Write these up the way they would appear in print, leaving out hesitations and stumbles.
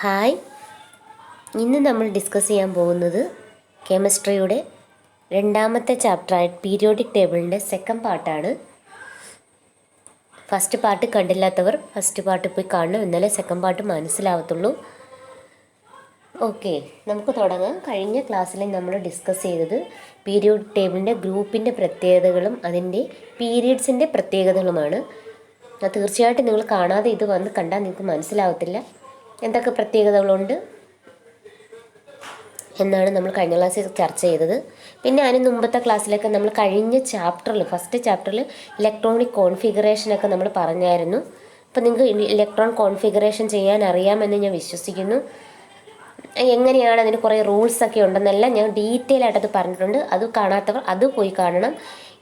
Hi, ഇന്ന് നമ്മൾ discuss ചെയ്യാൻ പോകുന്നത് കെമിസ്ട്രിയുടെ രണ്ടാമത്തെ ചാപ്റ്ററായ പീരിയോഡിക് ടേബിളിൻ്റെ സെക്കൻഡ് പാർട്ടാണ്. ഫസ്റ്റ് പാർട്ട് കണ്ടില്ലാത്തവർ ഫസ്റ്റ് പാർട്ട് പോയി കാണണം, എന്നാലേ സെക്കൻഡ് പാർട്ട് മനസ്സിലാവത്തുള്ളൂ. ഓക്കെ, നമുക്ക് തുടങ്ങാം. കഴിഞ്ഞ ക്ലാസ്സിൽ നമ്മൾ ഡിസ്കസ് ചെയ്തത് പീരിയോഡിക് ടേബിളിൻ്റെ ഗ്രൂപ്പിൻ്റെ പ്രത്യേകതകളും അതിൻ്റെ പീരിയഡ്സിൻ്റെ പ്രത്യേകതകളുമാണ്. തീർച്ചയായിട്ടും നിങ്ങൾ കാണാതെ ഇത് വന്ന് കണ്ടാൽ നിങ്ങൾക്ക് മനസ്സിലാവത്തില്ല എന്തൊക്കെ പ്രത്യേകതകളുണ്ട് എന്നാണ് നമ്മൾ കഴിഞ്ഞ ക്ലാസ്സിൽ ചർച്ച ചെയ്തത്. പിന്നെ അതിന് മുമ്പത്തെ ക്ലാസ്സിലൊക്കെ നമ്മൾ കഴിഞ്ഞ ചാപ്റ്ററിൽ ഫസ്റ്റ് ചാപ്റ്ററിൽ ഇലക്ട്രോണിക് കോൺഫിഗറേഷനൊക്കെ നമ്മൾ പറഞ്ഞായിരുന്നു. അപ്പോൾ നിങ്ങൾക്ക് ഇലക്ട്രോൺ കോൺഫിഗറേഷൻ ചെയ്യാൻ അറിയാമെന്ന് ഞാൻ വിശ്വസിക്കുന്നു. എങ്ങനെയാണ് അതിന് കുറേ റൂൾസൊക്കെ ഉണ്ടെന്നെല്ലാം ഞാൻ ഡീറ്റെയിൽ ആയിട്ടത് പറഞ്ഞിട്ടുണ്ട്. അത് കാണാത്തവർ അത് പോയി കാണണം.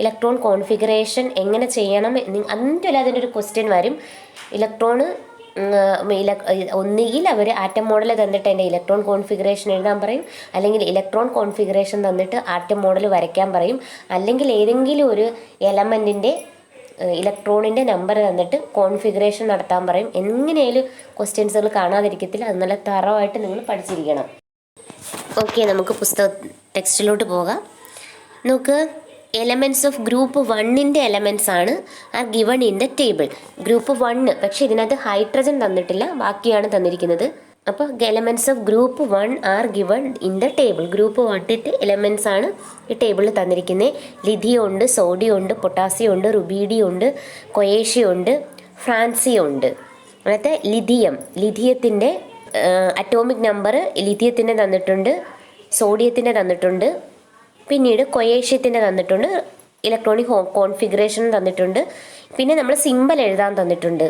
ഇലക്ട്രോൺ കോൺഫിഗറേഷൻ എങ്ങനെ ചെയ്യണം അതിൻ്റെ അതിൻ്റെ ഒരു ക്വസ്റ്റ്യൻ വരും. ഇലക്ട്രോണ് ഒന്നുകിൽ അവർ ആറ്റം മോഡൽ തന്നിട്ട് അതിൻ്റെ ഇലക്ട്രോൺ കോൺഫിഗറേഷൻ എഴുതാൻ പറയും, അല്ലെങ്കിൽ ഇലക്ട്രോൺ കോൺഫിഗറേഷൻ തന്നിട്ട് ആറ്റം മോഡൽ വരയ്ക്കാൻ പറയും, അല്ലെങ്കിൽ ഏതെങ്കിലും ഒരു എലമെൻറ്റിൻ്റെ ഇലക്ട്രോണിൻ്റെ നമ്പർ തന്നിട്ട് കോൺഫിഗറേഷൻ നടത്താൻ പറയും. എങ്ങനെയായാലും ക്വസ്റ്റ്യൻസുകൾ കാണാതിരിക്കത്തില്ല. അത് നല്ല തറവായിട്ട് നിങ്ങൾ പഠിച്ചിരിക്കണം. ഓക്കെ, നമുക്ക് ടെക്സ്റ്റിലോട്ട് പോകാം. നോക്ക്, എലമെൻറ്റ്സ് ഓഫ് ഗ്രൂപ്പ് 1ൻ്റെ എലമെൻറ്റ്സ് ആണ് are given in the table. Group 1, പക്ഷേ ഇതിനകത്ത് ഹൈഡ്രജൻ തന്നിട്ടില്ല, ബാക്കിയാണ് തന്നിരിക്കുന്നത്. അപ്പോൾ elements of group 1 are given in the table. Group 1ൻ്റെ എലമെൻറ്റ്സ് ആണ് ഈ ടേബിളിൽ തന്നിരിക്കുന്നത്. ലിഥിയം ഉണ്ട്, സോഡിയം ഉണ്ട്, പൊട്ടാസ്യം ഉണ്ട്, റുബീഡിയം ഉണ്ട്, കൊയേഷ്യം ഉണ്ട്, ഫ്രാൻസിയം ഉണ്ട്. അതായത് ലിഥിയത്തിൻ്റെ അറ്റോമിക് നമ്പർ ലിഥിയത്തിൻ്റെ തന്നിട്ടുണ്ട്, സോഡിയത്തിൻ്റെ തന്നിട്ടുണ്ട്, പിന്നീട് കൊയേഷ്യത്തിൻ്റെ തന്നിട്ടുണ്ട്, ഇലക്ട്രോണിക് കോൺഫിഗറേഷൻ തന്നിട്ടുണ്ട്, പിന്നെ നമ്മൾ സിമ്പൽ എഴുതാൻ തന്നിട്ടുണ്ട്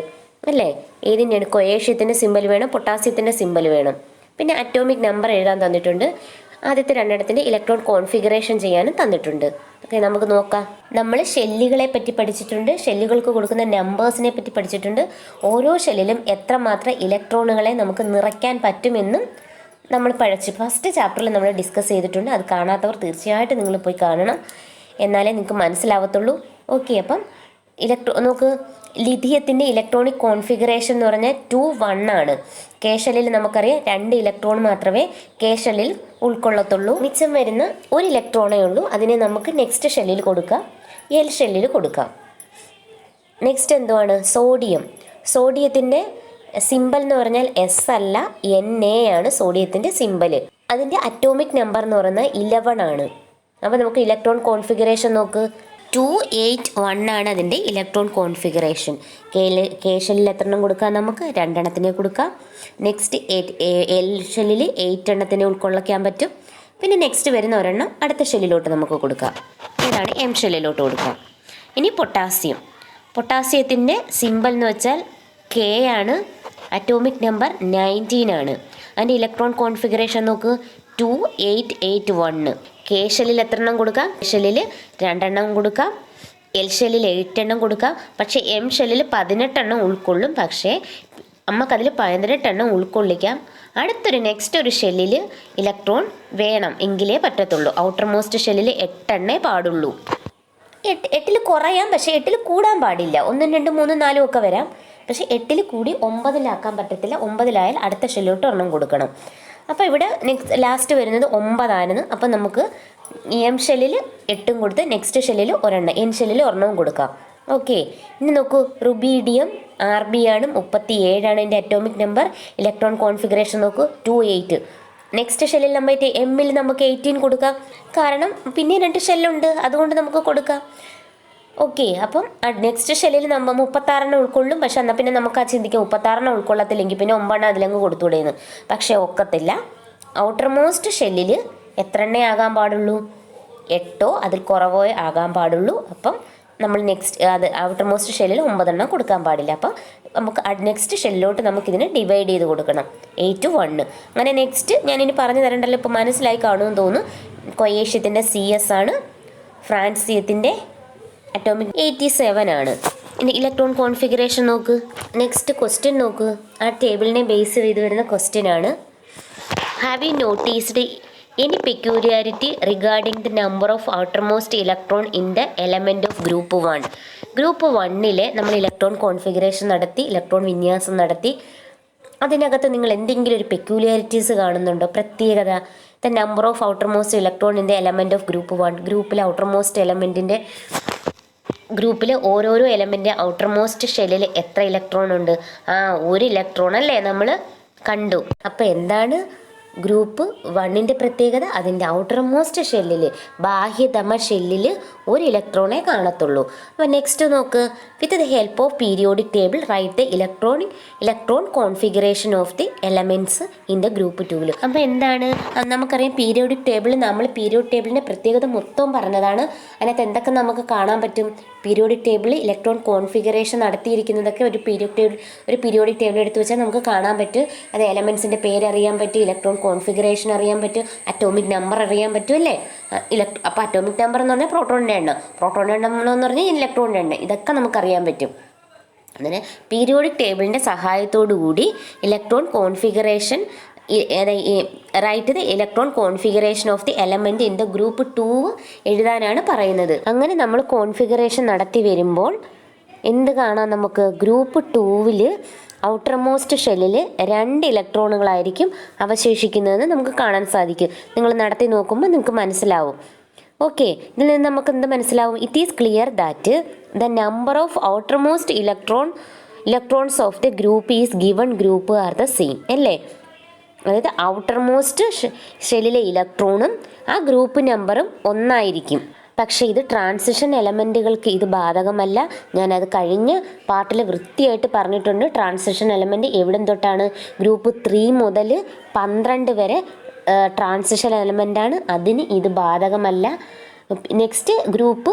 അല്ലേ. ഏതിൻ്റെയാണ്? കൊയേഷ്യത്തിൻ്റെ സിമ്പൽ വേണം, പൊട്ടാസ്യത്തിൻ്റെ സിമ്പൽ വേണം, പിന്നെ അറ്റോമിക് നമ്പർ എഴുതാൻ തന്നിട്ടുണ്ട്. ആദ്യത്തെ രണ്ടെണ്ണത്തിൻ്റെ ഇലക്ട്രോൺ കോൺഫിഗറേഷൻ ചെയ്യാനും തന്നിട്ടുണ്ട്. ഓക്കെ, നമുക്ക് നോക്കാം. നമ്മൾ ഷെല്ലുകളെ പറ്റി പഠിച്ചിട്ടുണ്ട്, ഷെല്ലുകൾക്ക് കൊടുക്കുന്ന നമ്പേഴ്സിനെ പറ്റി പഠിച്ചിട്ടുണ്ട്. ഓരോ ഷെല്ലിലും എത്രമാത്രം ഇലക്ട്രോണുകളെ നമുക്ക് നിറയ്ക്കാൻ പറ്റുമെന്നും നമ്മൾ ഫസ്റ്റ് ചാപ്റ്ററിൽ നമ്മൾ ഡിസ്കസ് ചെയ്തിട്ടുണ്ട്. അത് കാണാത്തവർ തീർച്ചയായിട്ടും നിങ്ങൾ പോയി കാണണം, എന്നാലേ നിങ്ങൾക്ക് മനസ്സിലാവത്തുള്ളൂ. ഓക്കെ, അപ്പം നോക്ക്, ലിഥിയത്തിൻ്റെ ഇലക്ട്രോണിക് കോൺഫിഗറേഷൻ എന്ന് പറഞ്ഞാൽ 2-1 ആണ്. കെ ഷെല്ലിൽ നമുക്കറിയാം 2 ഇലക്ട്രോൺ മാത്രമേ കെ ഷെല്ലിൽ ഉൾക്കൊള്ളത്തുള്ളൂ. മിച്ചം വരുന്ന ഒരു ഇലക്ട്രോണേ ഉള്ളൂ. അതിനെ നമുക്ക് നെക്സ്റ്റ് ഷെല്ലിൽ കൊടുക്കാം, എൽ ഷെല്ലിൽ കൊടുക്കാം. നെക്സ്റ്റ് എന്തുവാണ്? സോഡിയത്തിൻ്റെ സിമ്പൽ എന്ന് പറഞ്ഞാൽ എസ് അല്ല, Na ആണ് സോഡിയത്തിൻ്റെ സിമ്പൽ. അതിൻ്റെ അറ്റോമിക് നമ്പർ എന്ന് പറയുന്നത് 11 ആണ്. അപ്പോൾ നമുക്ക് ഇലക്ട്രോൺ കോൺഫിഗറേഷൻ നോക്ക്, 281 ആണ് അതിൻ്റെ ഇലക്ട്രോൺ കോൺഫിഗറേഷൻ. കെ ഷെല്ലിൽ എത്ര എണ്ണം കൊടുക്കാം? നമുക്ക് 2 എണ്ണത്തിനെ കൊടുക്കാം. നെക്സ്റ്റ് എൽ ഷെല്ലിൽ 8 എണ്ണത്തിനെ ഉൾക്കൊള്ളിക്കാൻ പറ്റും. പിന്നെ നെക്സ്റ്റ് വരുന്ന ഒരെണ്ണം അടുത്ത ഷെല്ലിലോട്ട് നമുക്ക് കൊടുക്കാം. ഇതാണ് എം ഷെല്ലിലോട്ട് കൊടുക്കാം. ഇനി പൊട്ടാസ്യത്തിൻ്റെ സിമ്പൽ എന്ന് വെച്ചാൽ കെ ആണ്, അറ്റോമിക് നമ്പർ 19 ആണ്. അതിൻ്റെ ഇലക്ട്രോൺ കോൺഫിഗറേഷൻ നോക്ക്, 2881. കെ ഷെല്ലിൽ എത്ര എണ്ണം കൊടുക്കാം? ഷെല്ലിൽ 2 എണ്ണം കൊടുക്കാം, എൽ ഷെല്ലിൽ 8 എണ്ണം കൊടുക്കാം. പക്ഷേ എം ഷെല്ലിൽ 18 എണ്ണം ഉൾക്കൊള്ളും. പക്ഷേ നമുക്കതിൽ 18 എണ്ണം ഉൾക്കൊള്ളിക്കാം. അടുത്തൊരു നെക്സ്റ്റ് ഒരു ഷെല്ലിൽ ഇലക്ട്രോൺ വേണം എങ്കിലേ പറ്റത്തുള്ളൂ. ഔട്ടർ മോസ്റ്റ് ഷെല്ലിൽ 8 എണ്ണേ പാടുള്ളൂ. 8ൽ കുറയാം, പക്ഷേ 8ൽ കൂടാൻ പാടില്ല. 1, 2, 3, 4 ഒക്കെ വരാം. പക്ഷേ 8ൽ കൂടി 9ലാക്കാൻ പറ്റത്തില്ല. 9ലായാൽ അടുത്ത ഷെല്ലിലോട്ട് ഒരെണ്ണം കൊടുക്കണം. അപ്പോൾ ഇവിടെ ലാസ്റ്റ് വരുന്നത് 9 ആണെന്ന്. അപ്പോൾ നമുക്ക് എം ഷെല്ലിൽ 8 കൊടുത്ത് നെക്സ്റ്റ് ഷെല്ലിൽ ഒരെണ്ണം, എൻ ഷെല്ലിൽ ഒരെണ്ണവും കൊടുക്കാം. ഓക്കെ, ഇനി നോക്കൂ, റുബീഡിയം RB ആണ്, 37 ആണ് എൻ്റെ അറ്റോമിക് നമ്പർ. ഇലക്ട്രോൺ കോൺഫിഗറേഷൻ നോക്കൂ, 28. നെക്സ്റ്റ് ഷെല്ലിൽ നമ്മൾ എമ്മിൽ നമുക്ക് 18 കൊടുക്കാം, കാരണം പിന്നെ 2 ഷെല്ലുണ്ട്, അതുകൊണ്ട് നമുക്ക് കൊടുക്കാം. ഓക്കെ, അപ്പം നെക്സ്റ്റ് ഷെല്ലിൽ നമ്മൾ 36 ഉൾക്കൊള്ളും. പക്ഷെ എന്നാൽ പിന്നെ നമുക്ക് ചിന്തിക്കാം 36 ഉൾക്കൊള്ളത്തില്ലെങ്കിൽ പിന്നെ 9 അതിലങ്ങ് കൊടുത്തുകൂടെയെന്ന്. പക്ഷേ ഒക്കത്തില്ല. ഔട്ടർ മോസ്റ്റ് ഷെല്ലിൽ എത്ര എണ്ണേ ആകാൻ പാടുള്ളൂ? 8 അതിൽ കുറവോ ആകാൻ പാടുള്ളൂ. അപ്പം നമ്മൾ നെക്സ്റ്റ് ഔട്ടർ മോസ്റ്റ് ഷെല്ലിൽ 9 എണ്ണം കൊടുക്കാൻ പാടില്ല. അപ്പം നമുക്ക് നെക്സ്റ്റ് ഷെല്ലിലോട്ട് നമുക്കിതിനെ ഡിവൈഡ് ചെയ്ത് കൊടുക്കണം, 8-1. അങ്ങനെ നെക്സ്റ്റ് ഞാനിനി പറഞ്ഞു തരണ്ടല്ലോ, ഇപ്പോൾ മനസ്സിലായി കാണുമെന്ന് തോന്നുന്നു. കൊയേഷ്യത്തിൻ്റെ CS ആണ്, ഫ്രാൻസിയത്തിൻ്റെ അറ്റോമിക് 87 ആണ്. ഇനി ഇലക്ട്രോൺ കോൺഫിഗറേഷൻ നോക്ക്. നെക്സ്റ്റ് ക്വസ്റ്റ്യൻ നോക്ക്, ആ ടേബിളിനെ ബേസ് ചെയ്ത് വരുന്ന ക്വസ്റ്റ്യൻ ആണ്. Have you noticed any peculiarity regarding the number of outermost electron in the element of group 1? Group 1 നമ്മൾ ഇലക്ട്രോൺ കോൺഫിഗറേഷൻ നടത്തി, ഇലക്ട്രോൺ വിന്യാസം നടത്തി. അതിനകത്ത് നിങ്ങൾ എന്തെങ്കിലും ഒരു പെക്യൂലിയാരിറ്റീസ് കാണുന്നുണ്ടോ, പ്രത്യേകത? The number of outer most electron in the element of group 1. ഗ്രൂപ്പിലെ ഔട്ടർ മോസ്റ്റ് എലമെൻറ്റിൻ്റെ ഗ്രൂപ്പിൽ ഓരോരോ എലമെൻ്റ് ഔട്ടർ മോസ്റ്റ് ഷെല്ലിൽ എത്ര ഇലക്ട്രോൺ ഉണ്ട്? ഒരു ഇലക്ട്രോൺ അല്ലേ നമ്മൾ കണ്ടു. അപ്പോൾ എന്താണ് ഗ്രൂപ്പ് 1ൻ്റെ പ്രത്യേകത? അതിൻ്റെ ഔട്ടർ മോസ്റ്റ് ഷെല്ലിൽ, ബാഹ്യതമ ഷെല്ലിൽ ഒരു ഇലക്ട്രോണേ കാണത്തുള്ളൂ. അപ്പോൾ നെക്സ്റ്റ് നോക്ക്. With the help of periodic table write the electron configuration of the elements in the group 2. അപ്പോൾ എന്താണ് നമുക്കറിയാം, പീരിയോഡിക് ടേബിൾ, നമ്മൾ പീരിയോഡിക് ടേബിളിൻ്റെ പ്രത്യേകത മൊത്തം പറഞ്ഞതാണ്. അതിനകത്ത് എന്തൊക്കെ നമുക്ക് കാണാൻ പറ്റും? പീരിയോഡിക് ടേബിളിൽ ഇലക്ട്രോൺ കോൺഫിഗറേഷൻ നടത്തിയിരിക്കുന്നതൊക്കെ ഒരു പീരിയോഡിക് ടേബിൾ എടുത്ത് വെച്ചാൽ നമുക്ക് കാണാൻ പറ്റും. അത് എലമെൻസിൻ്റെ പേരറിയാൻ പറ്റും, ഇലക്ട്രോൺ കോൺഫിഗറേഷൻ അറിയാൻ പറ്റും, അറ്റോമിക് നമ്പർ അറിയാൻ പറ്റും അല്ലേ? അപ്പോൾ അറ്റോമിക് നമ്പർ എന്ന് പറഞ്ഞാൽ പ്രോട്ടോണിൻ്റെ എണ്ണം, പ്രോട്ടോണിൻ്റെ എണ്ണം എന്ന് പറഞ്ഞാൽ ഇലക്ട്രോണിൻ്റെ എണ്ണം, ഇതൊക്കെ നമുക്കറിയാൻ പറ്റും. അങ്ങനെ പീരിയോഡിക് ടേബിളിൻ്റെ സഹായത്തോടു കൂടി electron configuration write the electron configuration of the element in the group 2 എഴുതാനാണ് പറയുന്നത്. അങ്ങനെ നമ്മൾ കോൺഫിഗറേഷൻ നടത്തി വരുമ്പോൾ എന്ത് കാണാം നമുക്ക്? ഗ്രൂപ്പ് 2 ഔട്ടർ മോസ്റ്റ് ഷെല്ലിൽ 2 ഇലക്ട്രോണുകളായിരിക്കും അവശേഷിക്കുന്നതെന്ന് നമുക്ക് കാണാൻ സാധിക്കും. നിങ്ങൾ നടത്തി നോക്കുമ്പോൾ നിങ്ങൾക്ക് മനസ്സിലാവും. ഓക്കെ, ഇതിൽ നിന്ന് നമുക്ക് എന്ത് മനസ്സിലാവും? It is clear that the number of outer most electrons of the group is given group are the same അല്ലേ? അതായത് ഔട്ടർ മോസ്റ്റ് ഷെല്ലിലെ ഇലക്ട്രോണും ആ ഗ്രൂപ്പ് നമ്പറും ഒന്നായിരിക്കും. പക്ഷേ ഇത് ട്രാൻസിഷൻ എലമെൻറ്റുകൾക്ക് ഇത് ബാധകമല്ല. ഞാനത് കഴിഞ്ഞ പാർട്ടിൽ വൃത്തിയായിട്ട് പറഞ്ഞിട്ടുണ്ട്. ട്രാൻസിഷൻ എലമെൻറ്റ് എവിടം തൊട്ടാണ്? ഗ്രൂപ്പ് 3 മുതൽ 12 വരെ ട്രാൻസിഷൻ എലമെൻ്റാണ്. അതിന് ഇത് ബാധകമല്ല. നെക്സ്റ്റ് ഗ്രൂപ്പ്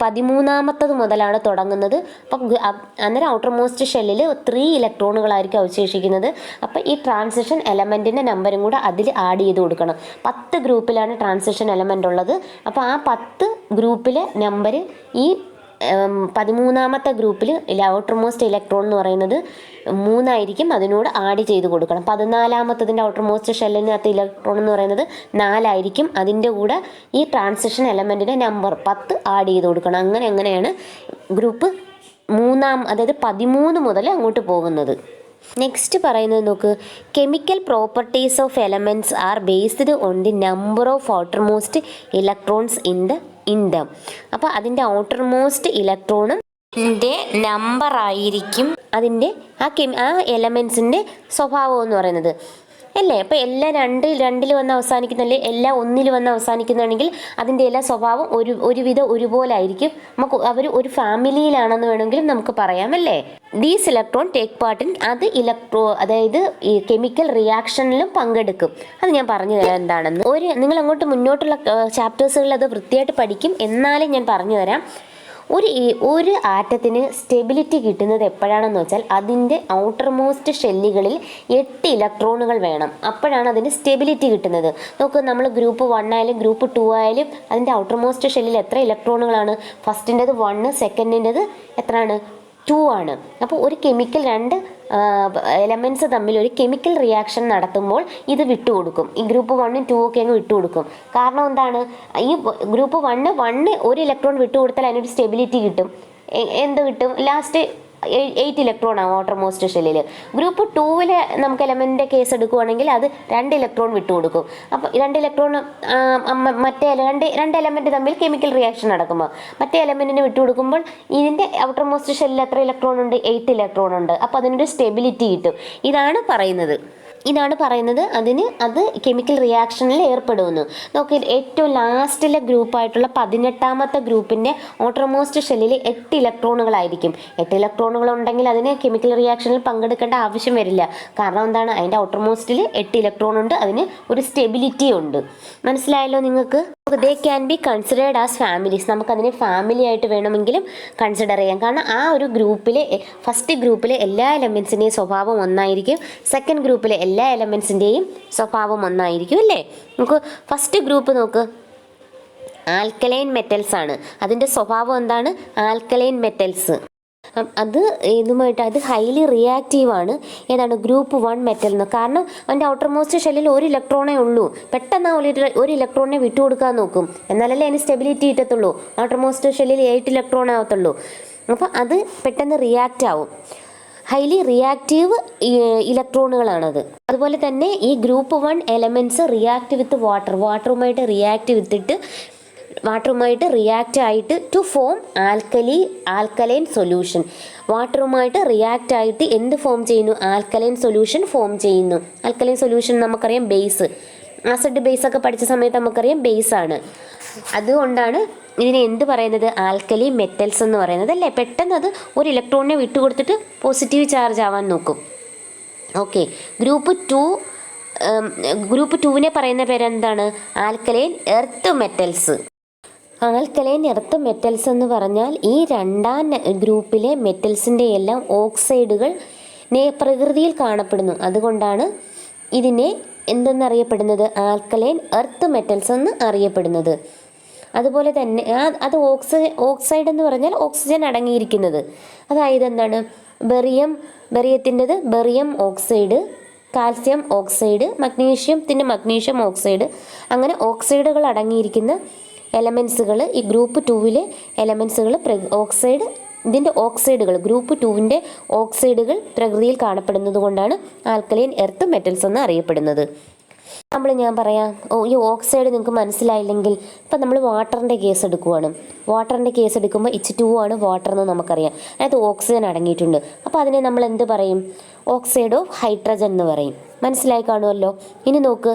13 മുതലാണ് തുടങ്ങുന്നത്. അപ്പം അന്നേരം ഔട്ടർ മോസ്റ്റ് ഷെല്ലിൽ 3 ഇലക്ട്രോണുകളായിരിക്കും അവശേഷിക്കുന്നത്. അപ്പം ഈ ട്രാൻസിഷൻ എലമെൻറ്റിൻ്റെ നമ്പറും കൂടെ അതിൽ ആഡ് ചെയ്ത് കൊടുക്കണം. 10 ഗ്രൂപ്പിലാണ് ട്രാൻസിഷൻ എലമെൻ്റ് ഉള്ളത്. അപ്പോൾ ആ 10 ഗ്രൂപ്പിലെ നമ്പർ ഈ 13ാമത്തെ ഗ്രൂപ്പിൽ ഔട്ടർ മോസ്റ്റ് ഇലക്ട്രോൺ എന്ന് പറയുന്നത് 3 ആയിരിക്കും, അതിനോട് ആഡ് ചെയ്ത് കൊടുക്കണം. 14ാമത്തതിൻ്റെ ഔട്ടർ മോസ്റ്റ് ഷെല്ലിനകത്ത് ഇലക്ട്രോൺ എന്ന് പറയുന്നത് 4 ആയിരിക്കും, അതിൻ്റെ കൂടെ ഈ ട്രാൻസിഷൻ എലമെൻറ്റിൻ്റെ നമ്പർ 10 ആഡ് ചെയ്ത് കൊടുക്കണം. അങ്ങനെയാണ് ഗ്രൂപ്പ് 3 അതായത് 13 മുതൽ അങ്ങോട്ട് പോകുന്നത്. നെക്സ്റ്റ് പറയുന്നത് നോക്ക്. Chemical properties of elements are based on the number of outer most electrons in them. അപ്പോൾ അതിൻ്റെ ഔട്ടർ മോസ്റ്റ് ഇലക്ട്രോണും നമ്പർ ആയിരിക്കും അതിൻ്റെ ആ എലമെൻസിൻ്റെ സ്വഭാവം എന്ന് പറയുന്നത് അല്ലേ? അപ്പോൾ എല്ലാം 2 വന്ന് അവസാനിക്കുന്നല്ലേ, എല്ലാം 1 വന്ന് അവസാനിക്കുന്നതാണെങ്കിൽ അതിൻ്റെ എല്ലാ സ്വഭാവം ഒരുവിധം ഒരുപോലെ ആയിരിക്കും. നമുക്ക് അവർ ഒരു ഫാമിലിയിലാണെന്ന് വേണമെങ്കിലും നമുക്ക് പറയാം അല്ലേ? These electron take part in അതായത് ഈ കെമിക്കൽ റിയാക്ഷനിലും പങ്കെടുക്കും. അത് ഞാൻ പറഞ്ഞു തരാം എന്താണെന്ന്. നിങ്ങൾ അങ്ങോട്ട് മുന്നോട്ടുള്ള ചാപ്റ്റേഴ്സുകളിൽ അത് വൃത്തിയായിട്ട് പഠിക്കും. എന്നാലും ഞാൻ പറഞ്ഞു തരാം. ഒരു ആറ്റത്തിന് സ്റ്റെബിലിറ്റി കിട്ടുന്നത് എപ്പോഴാണെന്ന് വെച്ചാൽ അതിൻ്റെ ഔട്ടർ മോസ്റ്റ് ഷെല്ലുകളിൽ 8 ഇലക്ട്രോണുകൾ വേണം. അപ്പോഴാണ് അതിന് സ്റ്റെബിലിറ്റി കിട്ടുന്നത്. നോക്ക്, നമ്മൾ ഗ്രൂപ്പ് 1 ആയാലും ഗ്രൂപ്പ് 2 ആയാലും അതിൻ്റെ ഔട്ടർ മോസ്റ്റ് ഷെല്ലിൽ എത്ര ഇലക്ട്രോണുകളാണ്? ഫസ്റ്റിൻ്റെത് 1, സെക്കൻഡിൻ്റെത് എത്രയാണ്? 2 ആണ്. അപ്പോൾ ഒരു കെമിക്കൽ 2 എലമെൻറ്റ്സ് തമ്മിൽ ഒരു കെമിക്കൽ റിയാക്ഷൻ നടത്തുമ്പോൾ ഇത് വിട്ടുകൊടുക്കും. ഈ ഗ്രൂപ്പ് 1ഉം 2 ഒക്കെ അങ്ങ് വിട്ടുകൊടുക്കും. കാരണം എന്താണ്? ഈ ഗ്രൂപ്പ് 1 ഒരു ഇലക്ട്രോൺ വിട്ടുകൊടുത്താൽ അതിനൊരു സ്റ്റെബിലിറ്റി കിട്ടും. എന്ത് കിട്ടും? ലാസ്റ്റ് 8 ഇലക്ട്രോൺ ആവും ഔട്ടർ മോസ്റ്റ് ഷെല്ലിൽ. ഗ്രൂപ്പ് 2 നമുക്ക് എലമെൻറ്റിൻ്റെ കേസ് എടുക്കുകയാണെങ്കിൽ അത് 2 ഇലക്ട്രോൺ വിട്ടുകൊടുക്കും. അപ്പോൾ 2 ഇലക്ട്രോൺ മറ്റേ രണ്ട് എലമെൻറ്റ് തമ്മിൽ കെമിക്കൽ റിയാക്ഷൻ നടക്കുമ്പോൾ മറ്റേ എലമെൻറ്റിന് വിട്ടുകൊടുക്കുമ്പോൾ ഇതിൻ്റെ ഔട്ടർ മോസ്റ്റ് ഷെല്ലിൽ എത്ര ഇലക്ട്രോൺ ഉണ്ട്? 8 ഇലക്ട്രോൺ ഉണ്ട്. അപ്പോൾ അതിനൊരു സ്റ്റെബിലിറ്റി കിട്ടും. ഇതാണ് പറയുന്നത് അത് കെമിക്കൽ റിയാക്ഷനിൽ ഏർപ്പെടുന്നു. നോക്കി, ഏറ്റവും ലാസ്റ്റിലെ ഗ്രൂപ്പായിട്ടുള്ള 18ാമത്തെ ഗ്രൂപ്പിൻ്റെ ഔട്ടർ മോസ്റ്റ് ഷെല്ലിൽ 8 ഇലക്ട്രോണുകളായിരിക്കും. 8 ഇലക്ട്രോണുകൾ ഉണ്ടെങ്കിൽ അതിന് കെമിക്കൽ റിയാക്ഷനിൽ പങ്കെടുക്കേണ്ട ആവശ്യം വരില്ല. കാരണം എന്താണ്? അതിൻ്റെ ഔട്ടർ മോസ്റ്റിൽ 8 ഇലക്ട്രോൺ ഉണ്ട്, അതിന് ഒരു സ്റ്റെബിലിറ്റി ഉണ്ട്. മനസ്സിലായല്ലോ നിങ്ങൾക്ക്? They can be considered as families. നമുക്കതിനെ ഫാമിലി ആയിട്ട് വേണമെങ്കിലും കൺസിഡർ ചെയ്യാം. കാരണം ആ ഒരു ഗ്രൂപ്പിലെ ഫസ്റ്റ് ഗ്രൂപ്പിലെ എല്ലാ എലമെൻസിൻ്റെയും സ്വഭാവം ഒന്നായിരിക്കും, സെക്കൻഡ് ഗ്രൂപ്പിലെ എല്ലാ എലമെൻസിൻ്റെയും സ്വഭാവം ഒന്നായിരിക്കും അല്ലേ? നമുക്ക് ഫസ്റ്റ് ഗ്രൂപ്പ് നോക്ക്, ആൽക്കലൈൻ മെറ്റൽസ് ആണ്. അതിൻ്റെ സ്വഭാവം എന്താണ്? Alkaline metals. അത് ഹൈലി റിയാക്റ്റീവാണ്. ഏതാണ്? ഗ്രൂപ്പ് 1 മെറ്റൽ എന്ന്. കാരണം അതിൻ്റെ ഔട്ടർ മോസ്റ്റ് ഷെല്ലിൽ ഒരു ഇലക്ട്രോണേ ഉള്ളൂ. പെട്ടെന്ന് ഒരു ഇലക്ട്രോണിനെ വിട്ടുകൊടുക്കാൻ നോക്കും, എന്നാലല്ലേ അതിന് സ്റ്റെബിലിറ്റി കിട്ടത്തുള്ളൂ. ഔട്ടർ മോസ്റ്റ് ഷെല്ലിൽ 8 ഇലക്ട്രോൺ ആവത്തുള്ളൂ. അപ്പോൾ അത് പെട്ടെന്ന് റിയാക്റ്റ് ആവും. ഹൈലി റിയാക്റ്റീവ് ഇലക്ട്രോണുകളാണത്. അതുപോലെ തന്നെ ഈ ഗ്രൂപ്പ് 1 എലമെൻറ്റ്സ് റിയാക്ട് വിത്ത് വാട്ടറുമായിട്ട് റിയാക്റ്റ് ആയിട്ട് ടു ഫോം ആൽക്കലൈൻ സൊല്യൂഷൻ. വാട്ടറുമായിട്ട് റിയാക്റ്റ് ആയിട്ട് എന്ത് ഫോം ചെയ്യുന്നു? ആൽക്കലൈൻ സൊല്യൂഷൻ ഫോം ചെയ്യുന്നു. ആൽക്കലൈൻ സൊല്യൂഷൻ നമുക്കറിയാം ബേസ്, ആസിഡ് ബേസ് ഒക്കെ പഠിച്ച സമയത്ത് നമുക്കറിയാം ബേസ് ആണ്. അതുകൊണ്ടാണ് ഇതിനെ എന്ത് പറയുന്നത്? ആൽക്കലി മെറ്റൽസ് എന്ന് പറയുന്നത് അല്ലേ. പെട്ടെന്ന് അത് ഒരു ഇലക്ട്രോണിനെ വിട്ടുകൊടുത്തിട്ട് പോസിറ്റീവ് ചാർജ് ആവാൻ നോക്കും. ഓക്കെ, ഗ്രൂപ്പ് 2നെ പറയുന്ന പേരെന്താണ്? Alkaline earth metals. Alkaline earth metals എന്ന് പറഞ്ഞാൽ ഈ രണ്ടാം ഗ്രൂപ്പിലെ മെറ്റൽസിൻ്റെ എല്ലാം ഓക്സൈഡുകൾ പ്രകൃതിയിൽ കാണപ്പെടുന്നു. അതുകൊണ്ടാണ് ഇതിനെ എന്തെന്നറിയപ്പെടുന്നത്? ആൽക്കലൈൻ എർത്ത് മെറ്റൽസ് എന്ന് അറിയപ്പെടുന്നത്. അതുപോലെ തന്നെ അത് ഓക്സൈഡ് എന്ന് പറഞ്ഞാൽ ഓക്സിജൻ അടങ്ങിയിരിക്കുന്നത്. അതായത് എന്താണ്? ബെറിയത്തിൻ്റെത് barium oxide, calcium oxide, magnesium oxide, അങ്ങനെ ഓക്സൈഡുകൾ അടങ്ങിയിരിക്കുന്ന എലമെൻസുകൾ ഈ ഗ്രൂപ്പ് 2വിലെ എലമെൻസുകൾ ഇതിൻ്റെ ഓക്സൈഡുകൾ ഗ്രൂപ്പ് 2വിൻ്റെ ഓക്സൈഡുകൾ പ്രകൃതിയിൽ കാണപ്പെടുന്നത് കൊണ്ടാണ് ആൽക്കലൈൻ എർത്ത് മെറ്റൽസ് എന്ന് അറിയപ്പെടുന്നത്. ഞാൻ പറയാം, ഈ ഓക്സൈഡ് നിങ്ങൾക്ക് മനസ്സിലായില്ലെങ്കിൽ ഇപ്പം നമ്മൾ വാട്ടറിൻ്റെ കേസ് എടുക്കുമ്പോൾ H2O ആണ് വാട്ടർ എന്ന് നമുക്കറിയാം. അതിനകത്ത് ഓക്സിജൻ അടങ്ങിയിട്ടുണ്ട്. അപ്പോൾ അതിനെ നമ്മൾ എന്ത് പറയും? ഓക്സൈഡ് ഓഫ് ഹൈഡ്രജൻ എന്ന് പറയും. മനസ്സിലായി കാണുമല്ലോ. ഇനി നോക്ക്,